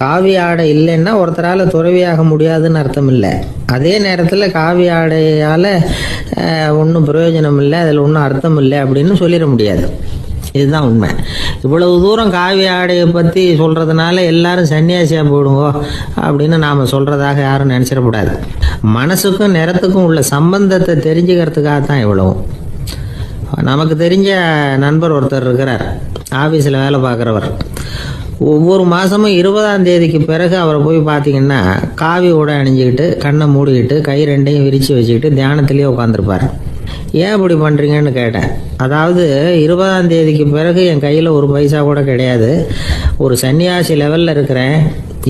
காவி ஆடை இல்லைன்னா ஒருத்தரால் துறவியாக முடியாதுன்னு அர்த்தம் இல்லை. அதே நேரத்தில் காவி ஆடையால் ஒன்றும் பிரயோஜனம் இல்லை, அதில் ஒன்றும் அர்த்தம் இல்லை அப்படின்னு சொல்லிட முடியாது. இதுதான் உண்மை. இவ்வளவு தூரம் காவி ஆடையை பற்றி சொல்கிறதுனால எல்லாரும் சன்னியாசியாக போயிடுங்கோ அப்படின்னு நாம் சொல்கிறதாக யாரும் நினச்சிடக்கூடாது. மனசுக்கும் நிறத்துக்கும் உள்ள சம்பந்தத்தை தெரிஞ்சுக்கிறதுக்காக தான் இவ்வளவும். நமக்கு தெரிஞ்ச நண்பர் ஒருத்தர் இருக்கிறார், ஆஃபீஸில் வேலை பார்க்குறவர். ஒவ்வொரு மாதமும் 20ஆம் தேதிக்கு பிறகு அவரை போய் பார்த்தீங்கன்னா காவி உடை அணிஞ்சிக்கிட்டு, கண்ணை மூடிக்கிட்டு, கை ரெண்டையும் விரித்து வச்சுக்கிட்டு தியானத்திலேயே உட்காந்துருப்பார். ஏன் இப்படி பண்ணுறீங்கன்னு கேட்டேன். அதாவது 20ஆம் தேதிக்கு பிறகு என் கையில் ஒரு பைசா கூட கிடையாது, ஒரு சன்னியாசி லெவலில் இருக்கிறேன்,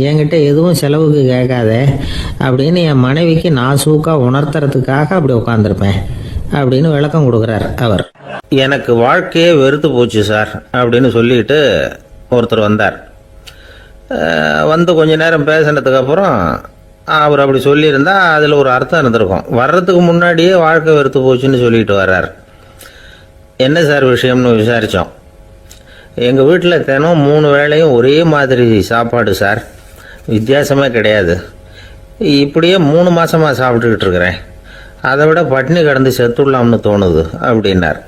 என்கிட்ட எதுவும் செலவுக்கு கேட்காத அப்படின்னு என் மனைவிக்கு நான் சூக்காக உணர்த்துறதுக்காக அப்படி உட்காந்துருப்பேன் அப்படின்னு விளக்கம் கொடுக்குறார் அவர். எனக்கு வாழ்க்கையே வெறுத்து போச்சு சார் அப்படின்னு சொல்லிட்டு ஒருத்தர் வந்தார். வந்து கொஞ்ச நேரம் பேசினதுக்கப்புறம் அவர் அப்படி சொல்லியிருந்தா அதில் ஒரு அர்த்தம் இருந்திருக்கும். வர்றதுக்கு முன்னாடியே வாழ்க்கை வெறுத்து போச்சுன்னு சொல்லிட்டு வர்றார். என்ன சார் விஷயம்னு விசாரித்தோம். எங்கள் வீட்டில் தினம் 3 வேளையும் ஒரே மாதிரி சாப்பாடு சார், வித்தியாசமே கிடையாது. இப்படியே 3 மாதமாக சாப்பிட்டுக்கிட்டு இருக்கிறேன். அதை விட பட்டினி கிடந்து செத்துடலாம்னு தோணுது அப்படின்னார்.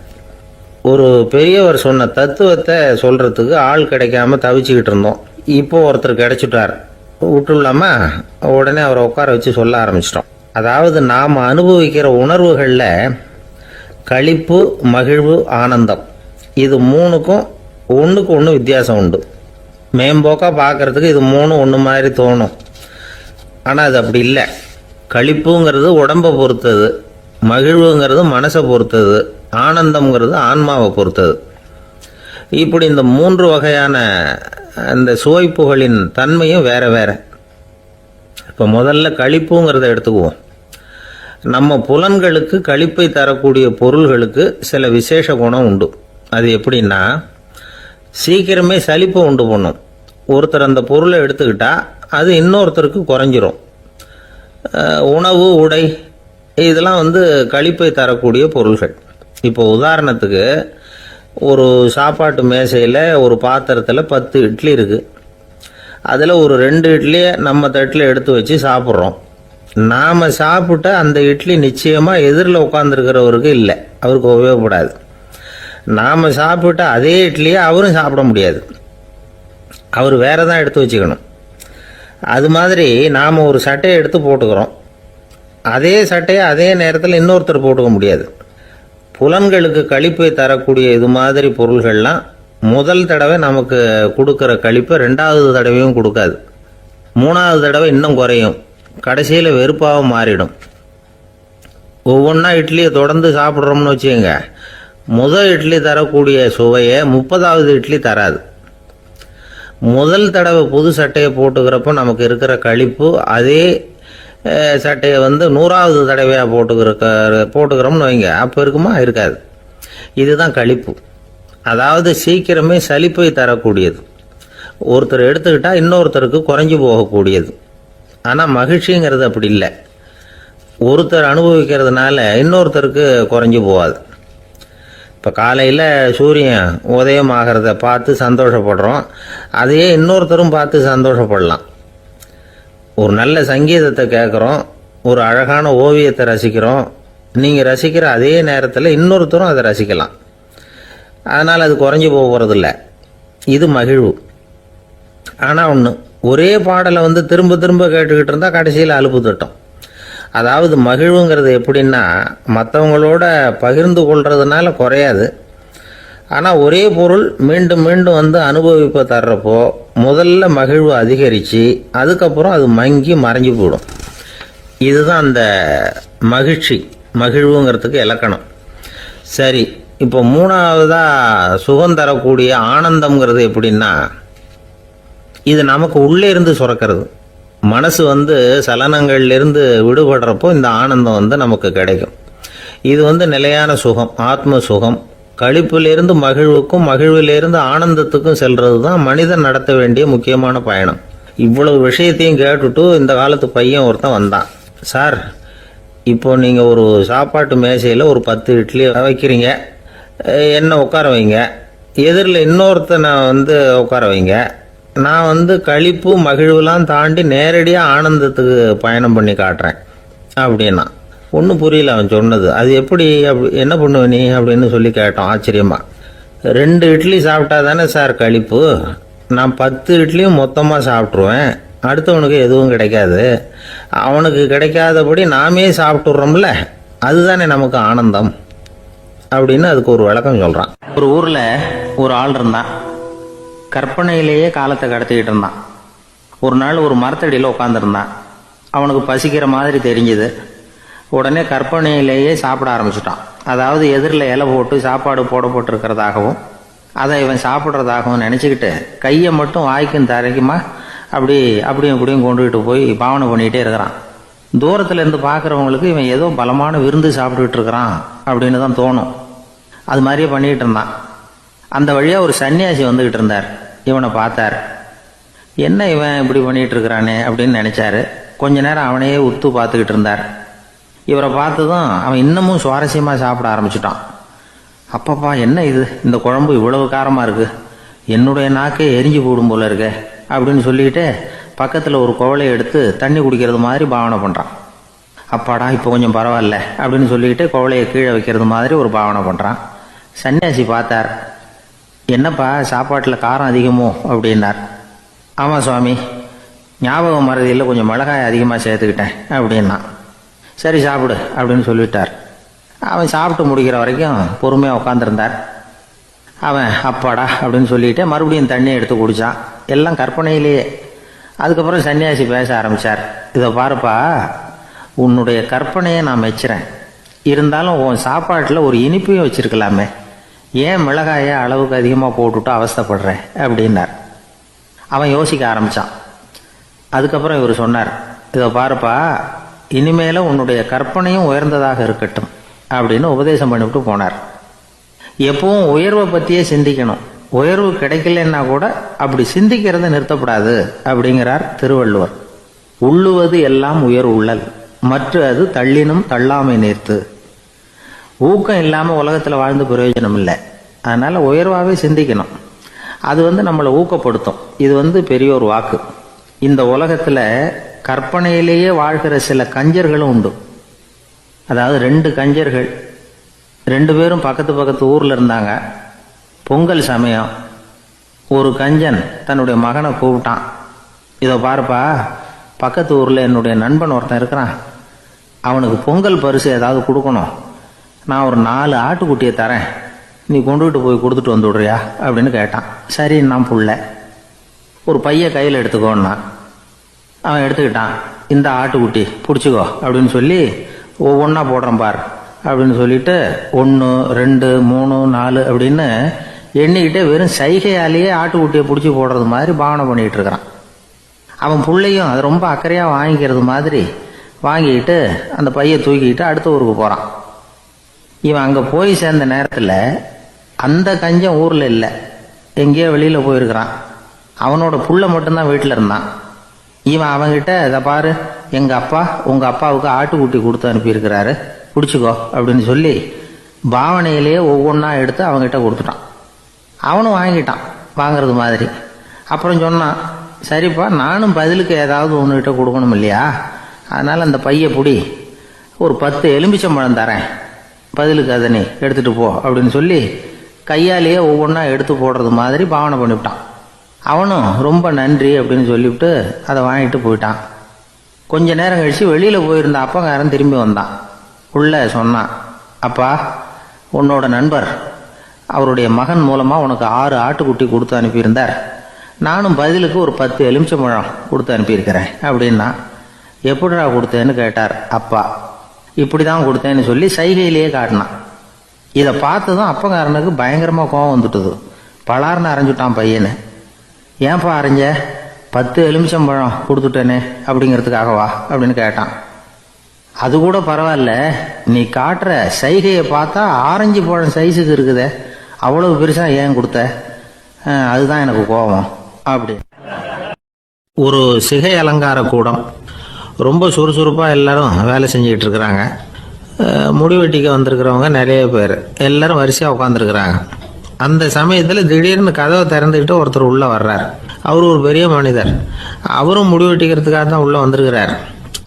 ஒரு பெரியவர் சொன்ன தத்துவத்தை சொல்கிறதுக்கு ஆள் கிடைக்காம தவிச்சுக்கிட்டு இருந்தோம். இப்போ ஒருத்தர் கிடைச்சிட்டார், விட்டுலாமா? உடனே அவரை உட்கார வச்சு சொல்ல ஆரம்பிச்சிட்டோம். அதாவது நாம் அனுபவிக்கிற உணர்வுகளில் களிப்பு, மகிழ்வு, ஆனந்தம், இது 3க்கும் ஒன்றுக்கு ஒன்று வித்தியாசம் உண்டு. மேம்போக்காக பார்க்குறதுக்கு இது 3 ஒன்று மாதிரி தோணும். ஆனால் அது அப்படி இல்லை. களிப்புங்கிறது உடம்பை பொறுத்தது, மகிழ்வுங்கிறது மனசை பொறுத்தது, ஆனந்தம்ங்கிறது ஆன்மாவை பொறுத்தது. இப்படி இந்த 3 வகையான அந்த சுவைப்புகளின் தன்மையும் வேற வேற. இப்போ முதல்ல களிப்புங்கிறத எடுத்துக்குவோம். நம்ம புலன்களுக்கு களிப்பை தரக்கூடிய பொருள்களுக்கு சில விசேஷ குணம் உண்டு. அது எப்படின்னா, சீக்கிரமே சலிப்பை உண்டு பண்ணும். ஒருத்தர் அந்த பொருளை எடுத்துக்கிட்டா அது இன்னொருத்தருக்கு குறைஞ்சிரும். உணவு, உடை இதெல்லாம் களிப்பை தரக்கூடிய பொருள்கள். இப்போ உதாரணத்துக்கு, ஒரு சாப்பாட்டு மேசையில் ஒரு பாத்திரத்தில் 10 இட்லி இருக்குது. அதில் ஒரு 2 இட்லியை நம்ம தட்டில் எடுத்து வச்சு சாப்பிட்றோம். நாம் சாப்பிட்ட அந்த இட்லி நிச்சயமாக எதிரில் உட்காந்துருக்கிறவருக்கு இல்லை, அவருக்கு உபயோகப்படாது. நாம் சாப்பிட்ட அதே இட்லியை அவரும் சாப்பிட முடியாது, அவர் வேற தான் எடுத்து வச்சுக்கணும். அது மாதிரி நாம் ஒரு சட்டையை எடுத்து போட்டுக்கிறோம், அதே சட்டையை அதே நேரத்தில் இன்னொருத்தர் போட்டுக்க முடியாது. புலன்களுக்கு களிப்பை தரக்கூடிய இது மாதிரி பொருள்கள்லாம் முதல் தடவை நமக்கு கொடுக்குற களிப்பை 2வது தடவையும் கொடுக்காது. 3வது தடவை இன்னும் குறையும், கடைசியில் வெறுப்பாக மாறிடும். ஒவ்வொன்றா இட்லியை தொடர்ந்து சாப்பிட்றோம்னு வச்சுக்கோங்க, முதல் இட்லி தரக்கூடிய சுவையை 30வது இட்லி தராது. முதல் தடவை புது சட்டையை போட்டுக்கிறப்போ நமக்கு இருக்கிற களிப்பு அதே சட்டையை 100வது தடவையாக போட்டுக்கிறோம்னு வைங்க, அப்போ இருக்குமா? இருக்காது. இதுதான் களிப்பு. அதாவது சீக்கிரமே சலிப்பை தரக்கூடியது. ஒருத்தர் எடுத்துக்கிட்டால் இன்னொருத்தருக்கு குறைஞ்சி போகக்கூடியது. ஆனால் மகிழ்ச்சிங்கிறது அப்படி இல்லை. ஒருத்தர் அனுபவிக்கிறதுனால இன்னொருத்தருக்கு குறைஞ்சி போகாது. இப்போ காலையில் சூரியன் உதயம் ஆகிறத பார்த்து சந்தோஷப்படுறோம், அதையே இன்னொருத்தரும் பார்த்து சந்தோஷப்படலாம். ஒரு நல்ல சங்கீதத்தை கேட்குறோம், ஒரு அழகான ஓவியத்தை ரசிக்கிறோம், நீங்கள் ரசிக்கிற அதே நேரத்தில் இன்னொருத்தரும் அதை ரசிக்கலாம். அதனால் அது குறைஞ்சி போகிறதில்ல. இது மகிழ்வு. ஆனால் ஒன்று, ஒரே பாடலை திரும்ப திரும்ப கேட்டுக்கிட்டு இருந்தால் கடைசியில் அலுப்பு தட்டும். அதாவது மகிழ்வுங்கிறது எப்படின்னா, மற்றவங்களோட பகிர்ந்து கொள்றதுனால குறையாது. ஆனால் ஒரே பொருள் மீண்டும் மீண்டும் அனுபவிப்பை தர்றப்போ முதல்ல மகிழ்வு அதிகரித்து அதுக்கப்புறம் அது மங்கி மறைஞ்சு போயிடும். இதுதான் அந்த மகிழ்வுங்கிறதுக்கு இலக்கணம். சரி, இப்போ 3வதாக சுகம் தரக்கூடிய ஆனந்தம்ங்கிறது எப்படின்னா, இது நமக்கு உள்ளே இருந்து சுரக்கிறது. மனசு சலனங்கள்லேருந்து விடுபடுறப்போ இந்த ஆனந்தம் நமக்கு கிடைக்கும். இது நிலையான சுகம், ஆத்ம சுகம். களிப்பிலிருந்து மகிழ்வுக்கும், மகிழ்விலிருந்து ஆனந்தத்துக்கும் செல்றது தான் மனிதன் நடத்த வேண்டிய முக்கியமான பயணம். இவ்வளவு விஷயத்தையும் கேட்டுட்டு இந்த காலத்து பையன் ஒருத்தன் வந்தான். சார், இப்போ நீங்கள் ஒரு சாப்பாட்டு மேசையில் ஒரு 10 இட்லி வைக்கிறீங்க, என்ன உட்கார வைங்க, எதிரில் இன்னொருத்தனை உட்கார வைங்க, நான் களிப்பு மகிழ்வுலாம் தாண்டி நேரடியாக ஆனந்தத்துக்கு பயணம் பண்ணி காட்டுறேன் அப்படின்னா. ஒன்றும் புரியல அவன் சொன்னது. அது எப்படி, என்ன பண்ணுவ நீ அப்படின்னு சொல்லி கேட்டோம் ஆச்சரியமாக. 2 இட்லி சாப்பிட்டா தானே சார் களிப்பு, நான் 10 இட்லியும் மொத்தமாக சாப்பிட்ருவேன், அடுத்தவனுக்கு எதுவும் கிடைக்காது, அவனுக்கு கிடைக்காதபடி நாமே சாப்பிட்டுடுறோம்ல, அதுதானே நமக்கு ஆனந்தம் அப்படின்னு அதுக்கு ஒரு விளக்கம் சொல்கிறான். ஒரு ஊரில் ஒரு ஆள் இருந்தான். கற்பனையிலேயே காலத்தை கடத்திக்கிட்டு இருந்தான். ஒரு நாள் ஒரு மரத்தடியில் உட்காந்துருந்தான். அவனுக்கு பசிக்கிற மாதிரி தெரிஞ்சுது. உடனே கற்பனையிலேயே சாப்பிட ஆரம்பிச்சிட்டான். அதாவது எதிரில் இலை போட்டு சாப்பாடு போடப்பட்டிருக்கிறதாகவும் அதை இவன் சாப்பிட்றதாகவும் நினச்சிக்கிட்டு கையை மட்டும் வாய்க்கும் தரைக்குமா அப்படியும் இப்படியும் கொண்டுகிட்டு போய் பாவனை பண்ணிகிட்டே இருக்கிறான். தூரத்தில் இருந்து பார்க்குறவங்களுக்கு இவன் ஏதோ பலமான விருந்து சாப்பிட்டுக்கிட்டு இருக்கிறான் அப்படின்னு தான் தோணும். அது மாதிரியே பண்ணிக்கிட்டு இருந்தான். அந்த வழியாக ஒரு சன்னியாசி வந்துக்கிட்டு இருந்தார். இவனை பார்த்தார். என்ன இவன் இப்படி பண்ணிகிட்டு இருக்கிறானே அப்படின்னு நினச்சாரு. கொஞ்ச நேரம் அவனையே உத்து பார்த்துக்கிட்டு இருந்தார். இவரை பார்த்ததும் அவன் இன்னமும் சுவாரஸ்யமாக சாப்பிட ஆரம்பிச்சிட்டான். அப்பப்பா, என்ன இது, இந்த குழம்பு இவ்வளவு காரமாக இருக்குது, என்னுடைய நாக்கே எரிஞ்சு போடும் போல இருக்கு அப்படின்னு சொல்லிட்டு பக்கத்தில் ஒரு குவளையை எடுத்து தண்ணி குடிக்கிறது மாதிரி பாவனை பண்ணுறான். அப்பாடா, இப்போ கொஞ்சம் பரவாயில்ல அப்படின்னு சொல்லிட்டு குவளையை கீழே வைக்கிறது மாதிரி ஒரு பாவனை பண்ணுறான். சன்னியாசி பார்த்தார். என்னப்பா, சாப்பாட்டில் காரம் அதிகமோ அப்படின்னார். ஆமாம் சுவாமி, ஞாபகம் மறதியில் கொஞ்சம் மிளகாய் அதிகமாக சேர்த்துக்கிட்டேன் அப்படின்னா. சரி சாப்பிடு அப்படின்னு சொல்லிவிட்டார். அவன் சாப்பிட்டு முடிக்கிற வரைக்கும் பொறுமையாக உட்காந்துருந்தார். அவன் அப்பாடா அப்படின்னு சொல்லிட்டு மறுபடியும் தண்ணி எடுத்து குடித்தான். எல்லாம் கற்பனையிலேயே. அதுக்கப்புறம் சன்னியாசி பேச ஆரம்பித்தார். இதை பாருப்பா, உன்னுடைய கற்பனையை நான் மெச்சுறேன். இருந்தாலும் உன் சாப்பாட்டில் ஒரு இனிப்பையும் வச்சிருக்கலாமே, ஏன் மிளகாயை அளவுக்கு அதிகமாக போட்டுவிட்டு அவஸ்தைப்படுறேன் அப்படின்னார். அவன் யோசிக்க ஆரம்பித்தான். அதுக்கப்புறம் இவர் சொன்னார், இதை பாருப்பா, இனிமேலும் உன்னுடைய கற்பனையும் உயர்ந்ததாக இருக்கட்டும் அப்படின்னு உபதேசம் பண்ணிவிட்டு போனார். எப்பவும் உயர்வை பற்றியே சிந்திக்கணும். உயர்வு கிடைக்கலன்னா கூட அப்படி சிந்திக்கிறத நிறுத்தப்படாது அப்படிங்கிறார் திருவள்ளுவர். உள்ளுவது எல்லாம் உயர் உள்ளல், மற்ற அது தள்ளினும் தள்ளாமை நேர்த்து. ஊக்கம் இல்லாமல் உலகத்தில் வாழ்ந்து பிரயோஜனம் இல்லை. அதனால் உயர்வாகவே சிந்திக்கணும். அது நம்மளை ஊக்கப்படுத்தும். இது பெரியோர் வாக்கு. இந்த உலகத்தில் கற்பனையிலேயே வாழ்கிற சில கஞ்சர்களும் உண்டு. அதாவது 2 கஞ்சர்கள், 2 பேரும் பக்கத்து ஊரில் இருந்தாங்க. பொங்கல் சமயம் ஒரு கஞ்சன் தன்னுடைய மகனை கூப்பிட்டான். இதை பாருப்பா, பக்கத்து ஊரில் என்னுடைய நண்பன் ஒருத்தன் இருக்கிறான். அவனுக்கு பொங்கல் பரிசு ஏதாவது கொடுக்கணும். நான் ஒரு 4 ஆட்டுக்குட்டியை தரேன், நீ கொண்டுகிட்டு போய் கொடுத்துட்டு வந்து விடுறியா அப்படின்னு கேட்டான். சரி, நான் புள்ள ஒரு பைய கையில் எடுத்துக்கோன்னா அவன் எடுத்துக்கிட்டான். இந்த ஆட்டுக்குட்டி பிடிச்சிக்கோ அப்படின்னு சொல்லி ஒவ்வொன்றா போடுறேன் பார் அப்படின்னு சொல்லிட்டு 1 2 3 4 அப்படின்னு எண்ணிக்கிட்டே வெறும் சைகையாலேயே ஆட்டுக்குட்டியை பிடிச்சி போடுறது மாதிரி பாவனை பண்ணிக்கிட்டு இருக்கிறான். அவன் பிள்ளையும் அது ரொம்ப அக்கறையாக வாங்கிக்கிறது மாதிரி வாங்கிக்கிட்டு அந்த பையை தூக்கிக்கிட்டு அடுத்த ஊருக்கு போகிறான். இவன் அங்கே போய் சேர்ந்த நேரத்தில் அந்த கஞ்சன் ஊரில் இல்லை, எங்கேயோ வெளியில் போயிருக்கிறான். அவனோட புள்ள மட்டும்தான் வீட்டில் இருந்தான். இவன் அவங்கிட்ட, இதை பாரு, எங்கள் அப்பா உங்கள் அப்பாவுக்கு ஆட்டுக்குட்டி கொடுத்து அனுப்பியிருக்கிறாரு, பிடிச்சிக்கோ அப்படின்னு சொல்லி பாவனையிலேயே ஒவ்வொன்றா எடுத்து அவங்ககிட்ட கொடுத்துட்டான். அவனும் வாங்கிட்டான் வாங்கிறது மாதிரி. அப்புறம் சொன்னான், சரிப்பா, நானும் பதிலுக்கு ஏதாவது ஒன்றுகிட்ட கொடுக்கணும் இல்லையா, அதனால் அந்த பையை பிடி, ஒரு 10 எலுமிச்சம்பழம் தரேன், பதிலுக்கு அதை நீ எடுத்துகிட்டு போ அப்படின்னு சொல்லி கையாலேயே ஒவ்வொன்றா எடுத்து போடுறது மாதிரி பாவனை பண்ணிவிட்டான். அவனும் ரொம்ப நன்றி அப்படின்னு சொல்லிவிட்டு அதை வாங்கிட்டு போயிட்டான். கொஞ்ச நேரம் கழித்து வெளியில் போயிருந்த அப்பங்காரன் திரும்பி வந்தான். உள்ள சொன்னான், அப்பா, உன்னோட நண்பர் அவருடைய மகன் மூலமாக உனக்கு 6 ஆட்டுக்குட்டி கொடுத்து அனுப்பியிருந்தார். நானும் பதிலுக்கு ஒரு 10 எலுமிச்சம்பழம் கொடுத்து அனுப்பியிருக்கிறேன் அப்படின்னா. எப்படிடா கொடுத்தேன்னு கேட்டார் அப்பா. இப்படி தான் கொடுத்தேன்னு சொல்லி சைகையிலேயே காட்டினான். இதை பார்த்ததும் அப்பங்காரனுக்கு பயங்கரமாக கோவம் வந்துட்டுது. பலார்னு அரைஞ்சுட்டான் பையனை. ஏன்பா அரைஞ்ச? 10 எலுமிச்சம்பழம் கொடுத்துட்டேனே அப்படிங்கிறதுக்காகவா அப்படின்னு கேட்டான். அது கூட பரவாயில்ல, நீ காட்டுற சைகையை பார்த்தா ஆரஞ்சு பழம் சைஸுக்கு இருக்குதே, அவ்வளவு பெருசாக ஏன் கொடுத்த? அதுதான் எனக்கு கோபம் அப்படி. ஒரு சிகை அலங்கார கூடம். ரொம்ப சுறுசுறுப்பாக எல்லாரும் வேலை செஞ்சுக்கிட்டு இருக்கிறாங்க. முடிவெட்டிக்க வந்திருக்கிறவங்க நிறைய பேர், எல்லாரும் வரிசையாக உட்காந்துருக்குறாங்க. அந்த சமயத்தில் திடீர்னு கதவை திறந்துக்கிட்டு ஒருத்தர் உள்ளே வர்றார். அவர் ஒரு பெரிய மனிதர். அவரும் முடிவெட்டிக்கிறதுக்காக தான் உள்ளே வந்திருக்கிறார்.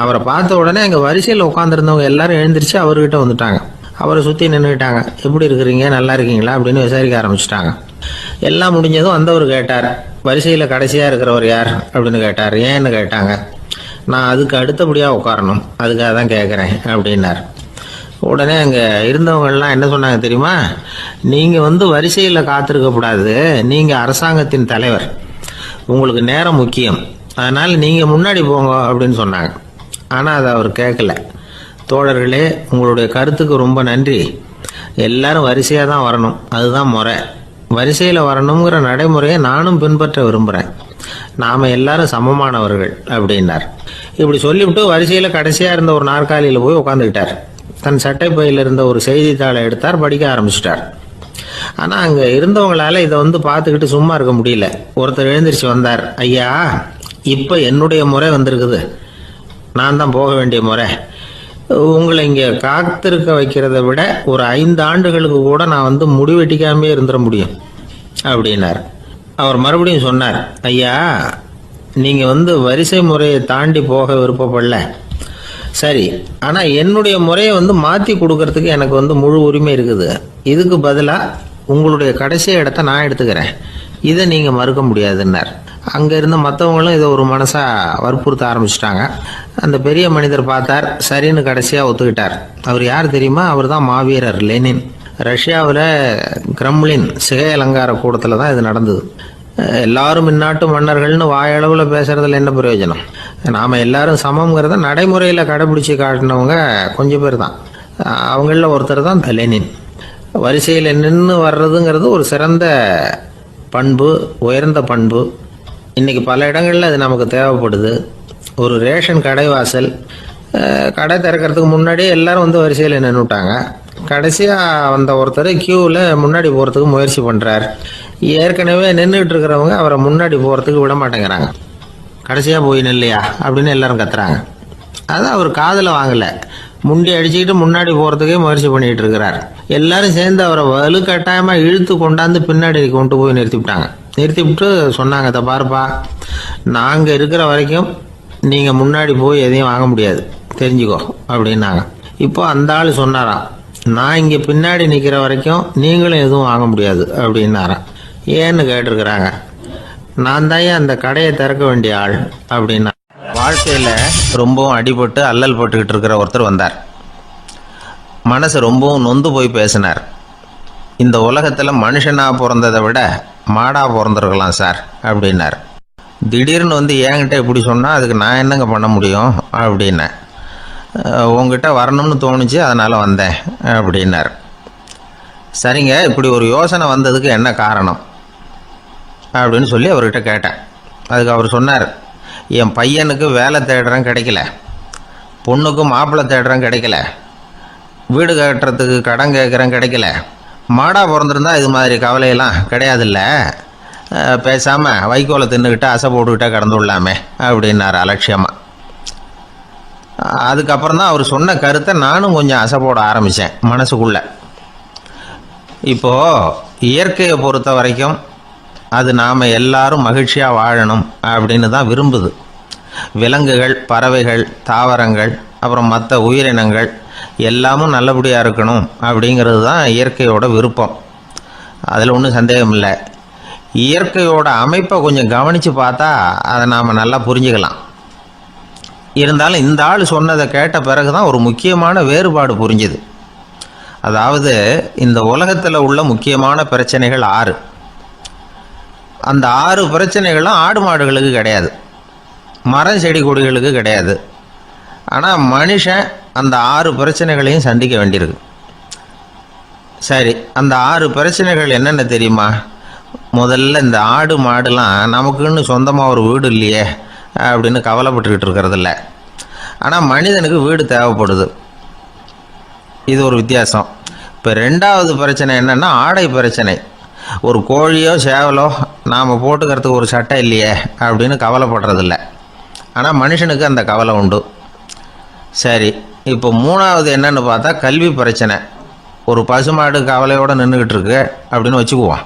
அவரை பார்த்த உடனே அங்கே வரிசையில் உட்காந்துருந்தவங்க எல்லாரும் எழுந்திரிச்சு அவர்கிட்ட வந்துட்டாங்க. அவரை சுற்றி நின்றுட்டாங்க. எப்படி இருக்கிறீங்க, நல்லா இருக்கீங்களா அப்படின்னு விசாரிக்க ஆரம்பிச்சிட்டாங்க. எல்லாம் முடிஞ்சதும் வந்தவர் கேட்டார், வரிசையில் கடைசியாக இருக்கிறவர் யார் அப்படின்னு கேட்டார். ஏன்னு கேட்டாங்க. நான் அதுக்கு அடுத்தபடியாக உட்காரணும், அதுக்காக தான் கேட்குறேன் அப்படின்னார். உடனே அங்கே இருந்தவங்கெல்லாம் என்ன சொன்னாங்க தெரியுமா? நீங்கள் வரிசையில் காத்திருக்கக்கூடாது, நீங்கள் அரசாங்கத்தின் தலைவர், உங்களுக்கு நேரம் முக்கியம், அதனால் நீங்கள் முன்னாடி போங்க அப்படின்னு சொன்னாங்க. ஆனால் அதை அவர் கேட்கல. தோழர்களே, உங்களுடைய கருத்துக்கு ரொம்ப நன்றி. எல்லாரும் வரிசையாக தான் வரணும், அதுதான் முறை. வரிசையில் வரணுங்கிற நடைமுறையை நானும் பின்பற்ற விரும்புகிறேன். நாம் எல்லாரும் சமமானவர்கள் அப்படின்னார். இப்படி சொல்லிவிட்டு வரிசையில் கடைசியாக இருந்த ஒரு நாற்காலியில் போய் உட்காந்துக்கிட்டார். தன் சட்டை பையில் இருந்த ஒரு செய்தித்தாளை எடுத்தார், படிக்க ஆரம்பிச்சிட்டார். ஆனால் அங்கே இருந்தவங்களால இதை பார்த்துக்கிட்டு சும்மா இருக்க முடியல. ஒருத்தர் எழுந்திரிச்சு வந்தார். ஐயா, இப்போ என்னுடைய முறை வந்திருக்குது, நான் தான் போக வேண்டிய முறை. உங்களை இங்கே காத்திருக்க வைக்கிறத விட ஒரு 5 ஆண்டுகளுக்கு கூட நான் முடிவெட்டிக்காமே இருந்துட முடியும் அப்படின்னார். அவர் மறுபடியும் சொன்னார், ஐயா, நீங்கள் வரிசை முறையை தாண்டி போக விருப்பப்படல, சரி, ஆனால் என்னுடைய முறையை மாற்றி கொடுக்கறதுக்கு எனக்கு முழு உரிமை இருக்குது. இதுக்கு பதிலாக உங்களுடைய கடைசி இடத்த நான் எடுத்துக்கிறேன், இதை நீங்கள் மறுக்க முடியாதுன்னார். அங்கே இருந்த மற்றவங்களும் இதை ஒரு மனசாக வற்புறுத்த ஆரம்பிச்சிட்டாங்க. அந்த பெரிய மனிதர் பார்த்தார், சரின்னு கடைசியாக ஒத்துக்கிட்டார். அவர் யார் தெரியுமா? அவர் தான் மாவீரர் லெனின். ரஷ்யாவில் கிரெம்ளின் சிகை அலங்கார கூடத்தில் தான் இது நடந்தது. எல்லாரும் இந்நாட்டு மன்னர்கள்னு வாயளவில் பேசுறதுல என்ன பிரயோஜனம்? நாம் எல்லாரும் சமங்கிறத நடைமுறையில் கடைபிடிச்சி காட்டினவங்க கொஞ்சம் பேர் தான். அவங்களில் ஒருத்தர் தான் லெனின். வரிசையில் நின்று வர்றதுங்கிறது ஒரு சிறந்த பண்பு, உயர்ந்த பண்பு. இன்றைக்கி பல இடங்களில் அது நமக்கு தேவைப்படுது. ஒரு ரேஷன் கடைவாசல், கடை திறக்கிறதுக்கு முன்னாடியே எல்லாரும் வந்து வரிசையில் நின்றுட்டாங்க. கடைசியாக வந்த ஒருத்தர் கியூவில் முன்னாடி போகிறதுக்கு முயற்சி பண்ணுறார். ஏற்கனவே நின்றுட்டு இருக்கிறவங்க அவரை முன்னாடி போகிறதுக்கு விட மாட்டேங்கிறாங்க. கடைசியாக போய் நில்லையா அப்படின்னு எல்லாரும் கத்துறாங்க. அது அவர் காதில் வாங்கலை. முண்டி அடிச்சுக்கிட்டு முன்னாடி போகிறதுக்கே முயற்சி பண்ணிகிட்டு இருக்கிறார். எல்லாரும் சேர்ந்து அவரை வலுக்கட்டாயமாக இழுத்து கொண்டாந்து பின்னாடி கொண்டு போய் நிறுத்திவிட்டாங்க. நிறுத்திவிட்டு சொன்னாங்க, இதை பாருப்பா, நாங்கள் இருக்கிற வரைக்கும் நீங்கள் முன்னாடி போய் எதையும் வாங்க முடியாது, தெரிஞ்சுக்கோ அப்படின்னாங்க. இப்போ அந்த ஆள் சொன்னாராம், நான் இங்கே பின்னாடி நிற்கிற வரைக்கும் நீங்களும் எதுவும் வாங்க முடியாது அப்படின்னாராம். ஏன்னு கேட்டிருக்கிறாங்க. நான் தான் அந்த கடையை திறக்க வேண்டிய ஆள் அப்படின்னா. வாழ்க்கையில் ரொம்பவும் அடிபட்டு அல்லல் போட்டுக்கிட்டு இருக்கிற ஒருத்தர் வந்தார். மனசு ரொம்பவும் நொந்து போய் பேசினார். இந்த உலகத்தில் மனுஷனாக பிறந்ததை விட மாடாக பிறந்திருக்கலாம் சார் அப்படின்னார். திடீர்னு வந்து என்கிட்ட இப்படி சொன்னால் அதுக்கு நான் என்னங்க பண்ண முடியும் அப்படின்னேன். உங்ககிட்ட வரணும்னு தோணுச்சு, அதனால் வந்தேன் அப்படின்னார். சரிங்க, இப்படி ஒரு யோசனை வந்ததுக்கு என்ன காரணம் அப்படின்னு சொல்லி அவர்கிட்ட கேட்டேன். அதுக்கு அவர் சொன்னார், என் பையனுக்கு வேலை தேடுறேன் கிடைக்கல, பொண்ணுக்கு மாப்பிள்ளை தேடுறேன் கிடைக்கல, வீடு கட்டுறதுக்கு கடன் கேட்குறேன் கிடைக்கல. மாடாக பிறந்திருந்தா இது மாதிரி கவலையெல்லாம் கிடையாதுல்ல, பேசாமல் வைக்கோலை தின்னுக்கிட்டு அசை போட்டுக்கிட்டே கடந்து விடலாமே அப்படின்னார் அலட்சியமாக. அதுக்கப்புறம் தான் அவர் சொன்ன கருத்தை நானும் கொஞ்சம் அசை போட ஆரம்பித்தேன் மனசுக்குள்ளே. இப்போது இயற்கையை பொறுத்த வரைக்கும் அது நாம் எல்லாரும் மகிழ்ச்சியாக வாழணும் அப்படின்னு தான் விரும்புது. விலங்குகள், பறவைகள், தாவரங்கள், அப்புறம் மற்ற உயிரினங்கள் எல்லாமும் நல்லபடியாக இருக்கணும் அப்படிங்கிறது தான் இயற்கையோட விருப்பம். அதில் ஒன்றும் சந்தேகம் இல்லை. இயற்கையோட அமைப்பை கொஞ்சம் கவனித்து பார்த்தா அதை நாம் நல்லா புரிஞ்சுக்கலாம். இருந்தாலும் இந்த ஆள் சொன்னதை கேட்ட பிறகு தான் ஒரு முக்கியமான வேறுபாடு புரிஞ்சுது. அதாவது இந்த உலகத்தில் உள்ள முக்கியமான பிரச்சனைகள் 6. அந்த 6 பிரச்சனைகளும் ஆடு மாடுகளுக்கு கிடையாது, மரம் செடி கொடிகளுக்கு கிடையாது. ஆனால் மனுஷன் அந்த 6 பிரச்சனைகளையும் சந்திக்க வேண்டியிருக்கு. சரி, அந்த 6 பிரச்சனைகள் என்னென்ன தெரியுமா? முதல்ல இந்த ஆடு மாடுலாம் நமக்குன்னு சொந்தமாக ஒரு வீடு இல்லையே அப்படின்னு கவலைப்பட்டுக்கிட்டு இருக்கிறதில்ல. ஆனால் மனிதனுக்கு வீடு தேவைப்படுது. இது ஒரு வித்தியாசம். இப்போ 2வது பிரச்சனை என்னென்னா ஆடை பிரச்சனை. ஒரு கோழியோ சேவலோ நாம் போட்டுக்கிறதுக்கு ஒரு சட்டை இல்லையே அப்படின்னு கவலைப்படுறதில்ல. ஆனால் மனுஷனுக்கு அந்த கவலை உண்டு. சரி, இப்போ 3வது என்னன்னு பார்த்தா கல்வி பிரச்சனை. ஒரு பசுமாடு கவலையோடு நின்றுக்கிட்டு இருக்கு அப்படின்னு வச்சுக்குவோம்.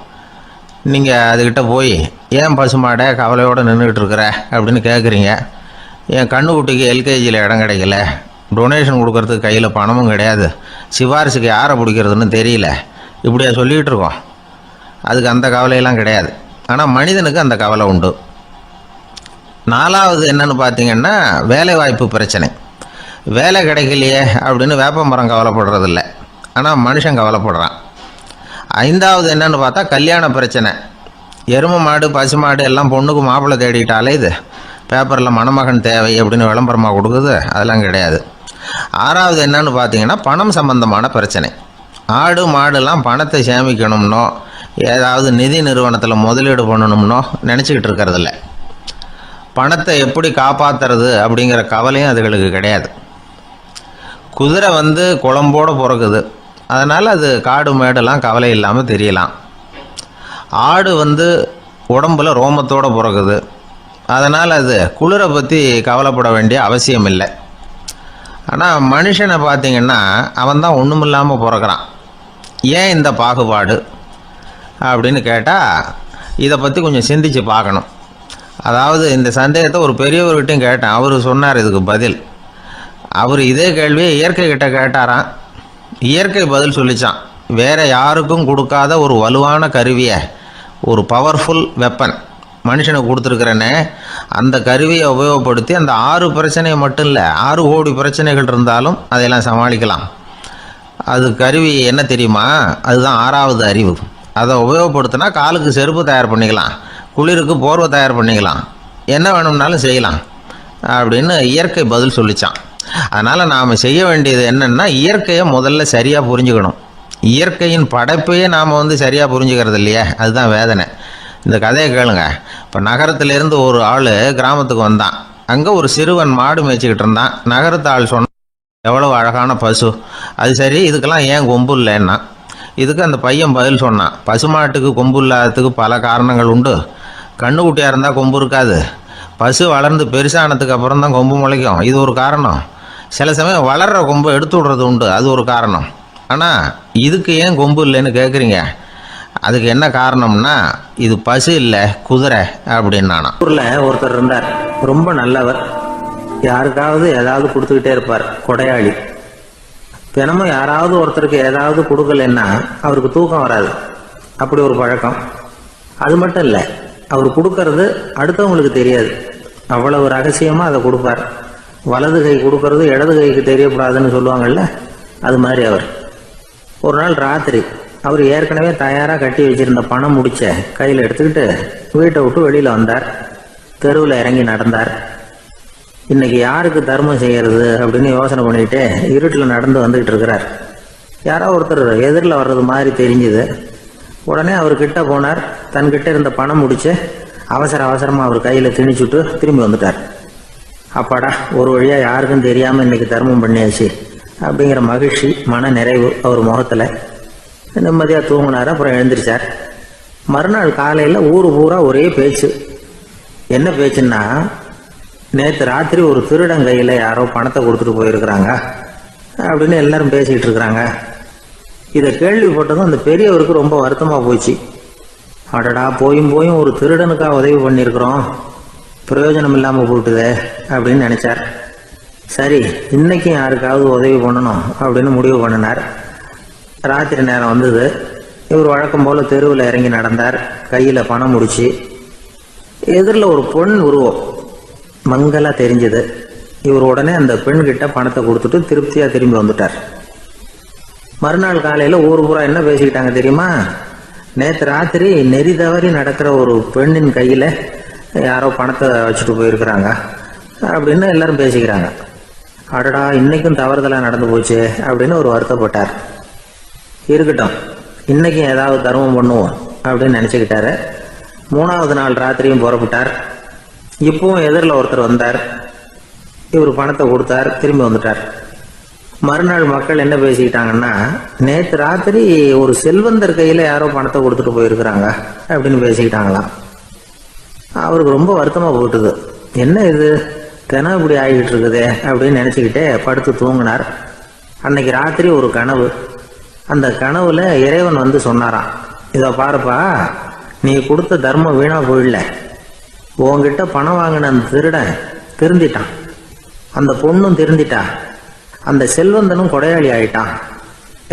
நீங்கள் அதுக்கிட்ட போய், ஏன் பசுமாடை கவலையோடு நின்றுக்கிட்டு இருக்கிற அப்படின்னு கேட்குறீங்க. என் கண்ணுக்குட்டிக்கு எல்கேஜியில் இடம் கிடைக்கல, டொனேஷன் கொடுக்கறதுக்கு கையில் பணமும் கிடையாது, சிபாரிசுக்கு யாரை பிடிக்கிறதுன்னு தெரியல, இப்படியா சொல்லிகிட்டு இருக்கோம். அதுக்கு அந்த கவலையெல்லாம் கிடையாது. ஆனால் மனிதனுக்கு அந்த கவலை உண்டு. 4வது என்னன்னு பார்த்தீங்கன்னா வேலைவாய்ப்பு பிரச்சனை. வேலை கிடைக்கலையே அப்படின்னு வேப்ப மரம் கவலைப்படுறதில்ல, ஆனால் மனுஷன் கவலைப்படுறான். 5வது என்னன்னு பார்த்தா கல்யாண பிரச்சனை. எருமை மாடு, பசு மாடு எல்லாம் பொண்ணுக்கு மாப்பிள்ளை தேடிட்டாலே இது பேப்பரில் மணமகன் தேவை அப்படின்னு விளம்பரமாக கொடுக்குது, அதெல்லாம் கிடையாது. 6வது என்னன்னு பார்த்தீங்கன்னா பணம் சம்பந்தமான பிரச்சனை. ஆடு மாடுலாம் பணத்தை சேமிக்கணும்னோ ஏதாவது நிதி நிறுவனத்தில் முதலீடு பண்ணணும்னோ நினச்சிக்கிட்டு இருக்கிறதில்ல. பணத்தை எப்படி காப்பாற்றுறது அப்படிங்கிற கவலையும் அதுகளுக்கு கிடையாது. குதிரை வந்து குளம்போடு பிறக்குது, அதனால் அது காடு மேடெல்லாம் கவலை இல்லாமல் தெரியலாம். ஆடு வந்து உடம்புல ரோமத்தோடு பிறக்குது, அதனால் அது குளிரை பற்றி கவலைப்பட வேண்டிய அவசியம் இல்லை. ஆனால் மனுஷனை பார்த்திங்கன்னா அவன் தான் ஒன்றுமில்லாமல் பிறக்கிறான். ஏன் இந்த பாகுபாடு அப்படின்னு கேட்டால் இதை பற்றி கொஞ்சம் சிந்திச்சு பார்க்கணும். அதாவது இந்த சந்தேகத்தை ஒரு பெரியவர்கிட்டையும் கேட்டேன். அவர் சொன்னார் இதுக்கு பதில். அவர் இதே கேள்வியை இயற்கை கிட்ட கேட்டாராம். இயற்கை பதில் சொல்லிச்சான், வேறு யாருக்கும் கொடுக்காத ஒரு வலுவான கருவியை, ஒரு பவர்ஃபுல் வெப்பன் மனுஷனுக்கு கொடுத்துருக்குறேன்னு, அந்த கருவியை உபயோகப்படுத்தி அந்த 6 பிரச்சனையை மட்டும் இல்லை 6 கோடி பிரச்சனைகள் இருந்தாலும் அதையெல்லாம் சமாளிக்கலாம். அது கருவி என்ன தெரியுமா? அதுதான் 6வது அறிவு. அதை உபயோகப்படுத்தினா காலுக்கு செருப்பு தயார் பண்ணிக்கலாம், குளிருக்கு போர்வை தயார் பண்ணிக்கலாம், என்ன வேணும்னாலும் செய்யலாம் அப்படின்னு இயற்கை பதில் சொல்லிச்சான். அதனால் நாம் செய்ய வேண்டியது என்னென்னா, இயற்கையை முதல்ல சரியாக புரிஞ்சுக்கணும். இயற்கையின் படைப்பையே நாம் சரியாக புரிஞ்சுக்கிறது இல்லையே, அதுதான் வேதனை. இந்த கதையை கேளுங்க. இப்போ நகரத்திலேருந்து ஒரு ஆள் கிராமத்துக்கு வந்தான். அங்கே ஒரு சிறுவன் மாடு மேய்ச்சிக்கிட்டு இருந்தான். நகரத்து ஆள் சொன்னான், எவ்வளவு அழகான பசு, அது சரி இதுக்கெல்லாம் ஏன் கொம்பு இல்லைன்னா. இதுக்கு அந்த பையன் பதில் சொன்னான், பசுமாட்டுக்கு கொம்பு இல்லாததுக்கு பல காரணங்கள் உண்டு. கண்ணுக்குட்டியாக இருந்தால் கொம்பு இருக்காது, பசு வளர்ந்து பெருசானதுக்கு அப்புறம் தான் கொம்பு முளைக்கும், இது ஒரு காரணம். சில சமயம் வளர்கிற கொம்பை எடுத்து விடுறது உண்டு, அது ஒரு காரணம். ஆனால் இதுக்கு ஏன் கொம்பு இல்லைன்னு கேட்குறீங்க, அதுக்கு என்ன காரணம்னா, இது பசு இல்லை குதிரை அப்படின்னானா. ஊரில் ஒருத்தர் இருந்தார், ரொம்ப நல்லவர். யாருக்காவது ஏதாவது கொடுத்துக்கிட்டே இருப்பார், கொடையாளி. தினமும் யாராவது ஒருத்தருக்கு ஏதாவது கொடுக்கலன்னா அவருக்கு தூக்கம் வராது, அப்படி ஒரு பழக்கம். அது மட்டும் இல்லை, அவர் கொடுக்கறது அடுத்தவங்களுக்கு தெரியாது, அவ்வளவு ரகசியமாக அதை கொடுப்பார். வலது கை கொடுக்கறது இடது கைக்கு தெரியக்கூடாதுன்னு சொல்லுவாங்கள்ல, அது மாதிரி அவர். ஒரு நாள் ராத்திரி அவர் ஏற்கனவே தயாராக கட்டி வச்சிருந்த பணம் முடிச்ச கையில் எடுத்துக்கிட்டு வீட்டை விட்டு வெளியில் வந்தார். தெருவில் இறங்கி நடந்தார். இன்னைக்கு யாருக்கு தர்மம் செய்யறது அப்படின்னு யோசனை பண்ணிட்டு இருட்டில் நடந்து வந்துகிட்டு இருக்கிறார். யாரோ ஒருத்தர் எதிரில் வர்றது மாதிரி தெரிஞ்சுது. உடனே அவர் கிட்ட போனார். தன்கிட்ட இருந்த பணம் முடிச்சு அவசரமாக அவர் கையில் திணிச்சுட்டு திரும்பி வந்துட்டார். அப்பாடா, ஒரு வழியாக யாருக்கும் தெரியாமல் இன்னைக்கு தர்மம் பண்ணியாச்சு அப்படிங்கிற மகிழ்ச்சி, மன நிறைவு அவர் முகத்தில். நிம்மதியாக தூங்கினார். அப்புறம் எழுந்திரிச்சார். மறுநாள் காலையில் ஊர் பூரா ஒரே பேச்சு. என்ன பேச்சுன்னா, நேற்று ராத்திரி ஒரு திருடன் கையில் யாரோ பணத்தை கொடுத்துட்டு போயிருக்கிறாங்க அப்படின்னு எல்லாரும் பேசிக்கிட்டு இருக்கிறாங்க. இதை கேள்விப்பட்டதும் அந்த பெரியவருக்கு ரொம்ப வருத்தமாக போச்சு. அடடா, போயும் ஒரு திருடனுக்காக உதவி பண்ணியிருக்கிறோம், பிரயோஜனம் இல்லாமல் போட்டுதே அப்படின்னு நினைச்சார். சரி, இன்னைக்கும் யாருக்காவது உதவி பண்ணணும் அப்படின்னு முடிவு பண்ணினார். ராத்திரி நேரம் வந்தது. இவர் வழக்கம் போல தெருவில் இறங்கி நடந்தார். கையில் பணம் முடிச்சு. எதிரில் ஒரு பெண் உருவம் மங்கலா தெரிஞ்சது. இவர் உடனே அந்த பெண்கிட்ட பணத்தை கொடுத்துட்டு திருப்தியாக திரும்பி வந்துட்டார். மறுநாள் காலையில் ஊர் பூரா என்ன பேசிக்கிட்டாங்க தெரியுமா? நேற்று ராத்திரி நெறி தவறி நடக்கிற ஒரு பெண்ணின் கையில் யாரோ பணத்தை வச்சுட்டு போயிருக்கிறாங்க அப்படின்னு எல்லாரும் பேசிக்கிறாங்க. அடடா, இன்னைக்கும் தவறுதலாக நடந்து போச்சு அப்படின்னு ஒரு வருத்தப்பட்டார். இருக்கட்டும், இன்னைக்கும் ஏதாவது தர்மம் பண்ணுவோம் அப்படின்னு நினச்சிக்கிட்டாரு. 3வது நாள் ராத்திரியும் புறப்பட்டார். இப்பவும் எதிரில் ஒருத்தர் வந்தார். இவர் பணத்தை கொடுத்தார், திரும்பி வந்துட்டார். மறுநாள் மக்கள் என்ன பேசிக்கிட்டாங்கன்னா, நேற்று ராத்திரி ஒரு செல்வந்தர் கையில் யாரோ பணத்தை கொடுத்துட்டு போயிருக்கிறாங்க அப்படின்னு பேசிக்கிட்டாங்களாம். அவருக்கு ரொம்ப வருத்தமாக போட்டுது. என்ன இது தினம் இப்படி ஆகிட்டு இருக்குதே அப்படின்னு நினச்சிக்கிட்டே படுத்து தூங்கினார். அன்னைக்கு ராத்திரி ஒரு கனவு. அந்த கனவுல இறைவன் வந்து சொன்னாராம், இதை பாருப்பா, நீ கொடுத்த தர்மம் வீணா போயிடல. உன்கிட்ட பணம் வாங்கின அந்த திருடன் திருந்திட்டான், அந்த பொண்ணும் திருந்திட்டா, அந்த செல்வந்தனும் கொடையாளி ஆயிட்டான்,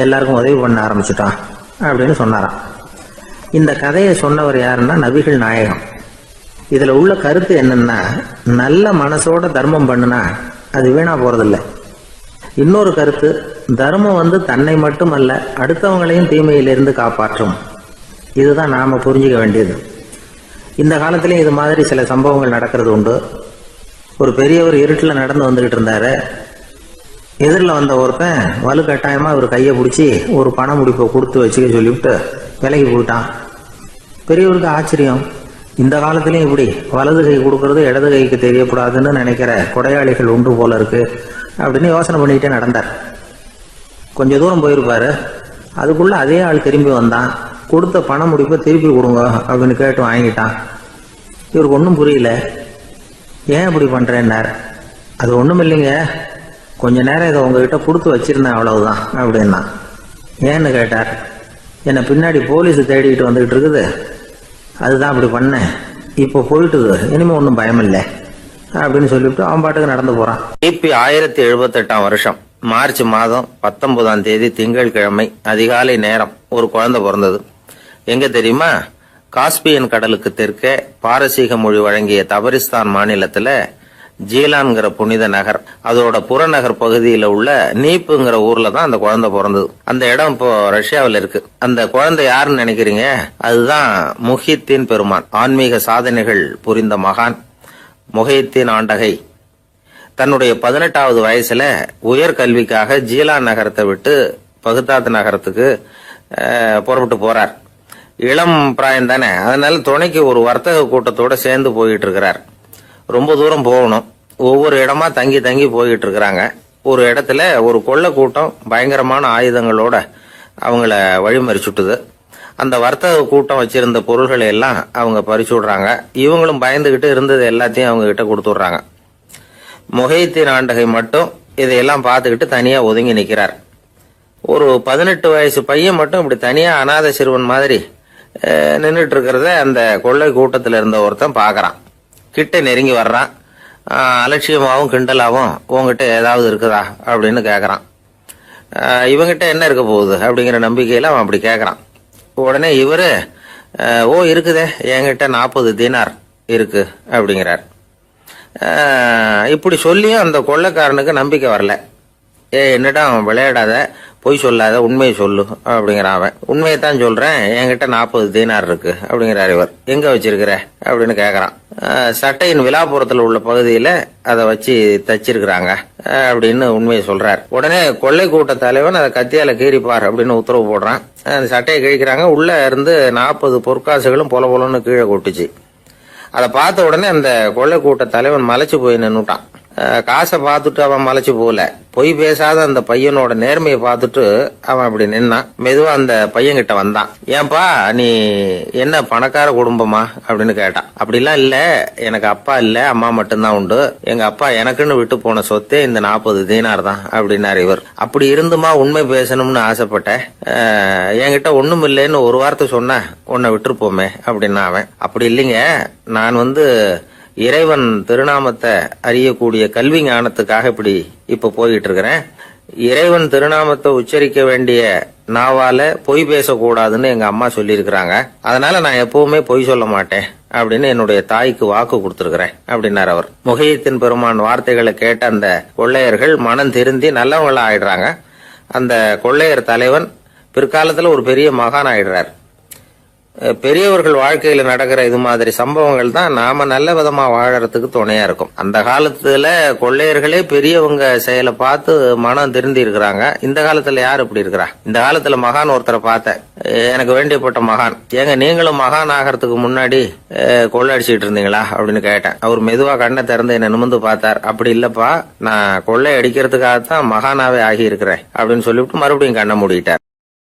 எல்லாருக்கும் உதவி பண்ண ஆரம்பிச்சுட்டான் அப்படின்னு சொன்னாராம். இந்த கதையை சொன்னவர் யாருன்னா நபிகள் நாயகம். இதுல உள்ள கருத்து என்னன்னா, நல்ல மனசோட தர்மம் பண்ணுனா அது வீணா போறதில்லை. இன்னொரு கருத்து, தர்மம் தன்னை மட்டுமல்ல அடுத்தவங்களையும் தீமையிலிருந்து காப்பாற்றும். இதுதான் நாம புரிஞ்சுக்க வேண்டியது. இந்த காலத்திலையும் இது மாதிரி சில சம்பவங்கள் நடக்கிறது உண்டு. ஒரு பெரியவர் இருட்டில் நடந்து வந்துகிட்டு இருந்தாரு. எதிரில் வந்த ஒருத்தன் வலுக்கட்டாயமாக ஒரு கையை பிடிச்சி ஒரு பண முடிப்பை கொடுத்து வச்சுக்க சொல்லிவிட்டு விலகி போயிட்டான். பெரியவருக்கு ஆச்சரியம், இந்த காலத்திலையும் இப்படி வலது கை கொடுக்கறது இடது கைக்கு தெரியக்கூடாதுன்னு நினைக்கிற கொடையாளிகள் உண்டு போல இருக்கு அப்படின்னு யோசனை பண்ணிக்கிட்டே நடந்தார். கொஞ்சம் தூரம் போயிருப்பாரு. அதுக்குள்ள அதே ஆள் திரும்பி வந்தான். கொடுத்த பண முடிப்பை திருப்பி கொடுங்க அப்படின்னு கேட்டு வாங்கிட்டான். இவருக்கு ஒன்றும் புரியல. ஏன் இப்படி பண்றேன்னார். அது ஒன்றும் இல்லைங்க, கொஞ்ச நேரம் இதை உங்ககிட்ட கொடுத்து வச்சிருந்தேன், அவ்வளவுதான் அப்படின்னா. ஏன்னு கேட்டார். என்னை பின்னாடி போலீஸ் தேடிக்கிட்டு வந்துகிட்டு இருக்குது, அதுதான் அப்படி பண்ணேன், இப்போ போயிட்டுது, இனிமே ஒன்றும் பயம் இல்லை அப்படின்னு சொல்லிவிட்டு அவன் பாட்டுக்கு நடந்து போறான். கிபி 1078 வருஷம் மார்ச் மாதம் 19ஆம் தேதி திங்கட்கிழமை அதிகாலை நேரம் ஒரு குழந்தை பிறந்தது. எங்க தெரியுமா? காஸ்பியன் கடலுக்கு தெற்கே பாரசீக மொழி வழங்கிய தபரிஸ்தான் மாநிலத்துல ஜீலான்ங்கிற புனித நகர். அதோட புறநகர் பகுதியில் உள்ள நீப்புங்கிற ஊர்ல தான் அந்த குழந்தை பிறந்தது. அந்த இடம் இப்போ ரஷ்யாவில் இருக்கு. அந்த குழந்தை யாருன்னு நினைக்கிறீங்க? அதுதான் முஹித்தீன் பெருமான், ஆன்மீக சாதனைகள் புரிந்த மகான் முஹித்தீன் ஆண்டகை. தன்னுடைய 18வது வயசுல உயர்கல்விக்காக ஜீலான் நகரத்தை விட்டு பகுதாத் நகரத்துக்கு புறப்பட்டு போறார். இளம் பிராயம் தானே, அதனால துணைக்கு ஒரு வர்த்தக கூட்டத்தோட சேர்ந்து போயிட்டு இருக்கிறார். ரொம்ப தூரம் போகணும். ஒவ்வொரு இடமா தங்கி தங்கி போயிட்டு இருக்கிறாங்க. ஒரு இடத்துல ஒரு கொள்ளை கூட்டம் பயங்கரமான ஆயுதங்களோட அவங்கள வழிமறிச்சுட்டுது. அந்த வர்த்தக கூட்டம் வச்சிருந்த பொருள்களை எல்லாம் அவங்க பறிச்சு விடுறாங்க. இவங்களும் பயந்துகிட்டு இருந்தது எல்லாத்தையும் அவங்க கிட்ட கொடுத்துடுறாங்க. முஹித்தீன் ஆண்டகை மட்டும் இதையெல்லாம் பார்த்துக்கிட்டு தனியா ஒதுங்கி நிக்கிறார். ஒரு 18 வயசு பையன் மட்டும் இப்படி தனியா அநாத சிறுவன் மாதிரி நின்றுட்டு இருக்கிறத அந்த கொள்ளை கூட்டத்தில் இருந்த ஒருத்தன் பாக்குறான். கிட்ட நெருங்கி வர்றான். அலட்சியமாவும் கிண்டலாவும் உங்ககிட்ட ஏதாவது இருக்குதா அப்படின்னு கேக்குறான். இவங்கிட்ட என்ன இருக்க போகுது அப்படிங்கிற நம்பிக்கையில அவன் அப்படி கேக்குறான். உடனே இவரு ஓ இருக்குதே, என்கிட்ட 40 தீனார் இருக்கு அப்படிங்கிறார். இப்படி சொல்லியும் அந்த கொள்ளைக்காரனுக்கு நம்பிக்கை வரல. என்னடா விளையாடாத, பொய் சொல்லாத, உண்மையை சொல்லு அப்படிங்கிறான் அவன். உண்மையைத்தான் சொல்றேன், என்கிட்ட 40 தீனார் இருக்கு அப்படிங்கிறார் இவர். எங்க வச்சிருக்கிற அப்படின்னு கேக்குறான். சட்டையின் விழாப்புறத்துல உள்ள பகுதியில அதை வச்சு தச்சிருக்கிறாங்க அப்படின்னு உண்மையை சொல்றார். உடனே கொள்ளை கூட்ட தலைவன் அதை கத்தியால கீறிப்பார் அப்படின்னு உத்தரவு போடுறான். அந்த சட்டையை கிழிக்கிறாங்க. உள்ள இருந்து 40 பொற்காசுகளும் பொல பொலன்னு கீழே கொட்டுச்சு. அதை பார்த்த உடனே அந்த கொள்ளை கூட்ட தலைவன் மலைச்சு போய் நின்னுட்டான். காசை பார்த்துட்டு அவன் மலைச்சு போகல. பொய் பேசாத அந்த பையனோட நேர்மையை பார்த்துட்டு அவன் அப்படி நின்னான். மெதுவா அந்த பையன் கிட்ட வந்தான். ஏன்பா, நீ என்ன பணக்கார குடும்பமா அப்படின்னு கேட்டான். அப்படிலாம் இல்ல, எனக்கு அப்பா இல்ல, அம்மா மட்டும்தான் உண்டு. எங்க அப்பா எனக்குன்னு விட்டு போன சொத்தே இந்த 40 தீனார் தான் அப்படின்னாரு இவர். அப்படி இருந்துமா உண்மை பேசணும்னு ஆசைப்பட்டேன். என்கிட்ட ஒண்ணும் இல்லைன்னு ஒரு வார்த்தை சொன்ன உன்னை விட்டுருப்போமே அப்படின்னா அவன். அப்படி இல்லைங்க, நான் இறைவன் திருநாமத்தை அறியக்கூடிய கல்வி ஞானத்துக்காக இப்ப போயிட்டு இருக்கிறேன். இறைவன் திருநாமத்தை உச்சரிக்க வேண்டிய நாவால பொய் பேசக்கூடாதுன்னு எங்க அம்மா சொல்லியிருக்கிறாங்க. அதனால நான் எப்பவுமே பொய் சொல்ல மாட்டேன் அப்படின்னு என்னுடைய தாய்க்கு வாக்கு கொடுத்திருக்கிறேன் அப்படின்னார் அவர். முஹித்தீன் பெருமான் வார்த்தைகளை கேட்ட அந்த கொள்ளையர்கள் மனம் திருந்தி நல்லவங்களா ஆயிடுறாங்க. அந்த கொள்ளையர் தலைவன் பிற்காலத்துல ஒரு பெரிய மகான் ஆயிடுறார். பெரியவர்கள் வாழ்க்கையில நடக்கிற இது மாதிரி சம்பவங்கள் தான் நாம நல்ல விதமா வாழறதுக்கு துணையா இருக்கும். அந்த காலத்துல கொள்ளையர்களே பெரியவங்க செயலை பார்த்து மனம் திருந்தி இருக்கிறாங்க. இந்த காலத்துல யார் இப்படி இருக்கிறா? இந்த காலத்துல மகான் ஒருத்தரை பார்த்தேன், எனக்கு வேண்டியப்பட்ட மகான். ஏங்க நீங்களும் மகான் ஆகிறதுக்கு முன்னாடி கொள்ளை அடிச்சுட்டு இருந்தீங்களா அப்படின்னு கேட்டேன். அவர் மெதுவா கண்ணை திறந்து என்ன நிமிர்ந்து பார்த்தார். அப்படி இல்லப்பா, நான் கொள்ளை அடிக்கிறதுக்காகத்தான் மகானாவே ஆகி இருக்கிறேன் அப்படின்னு சொல்லிவிட்டு மறுபடியும் கண்ணை மூடிட்டார்.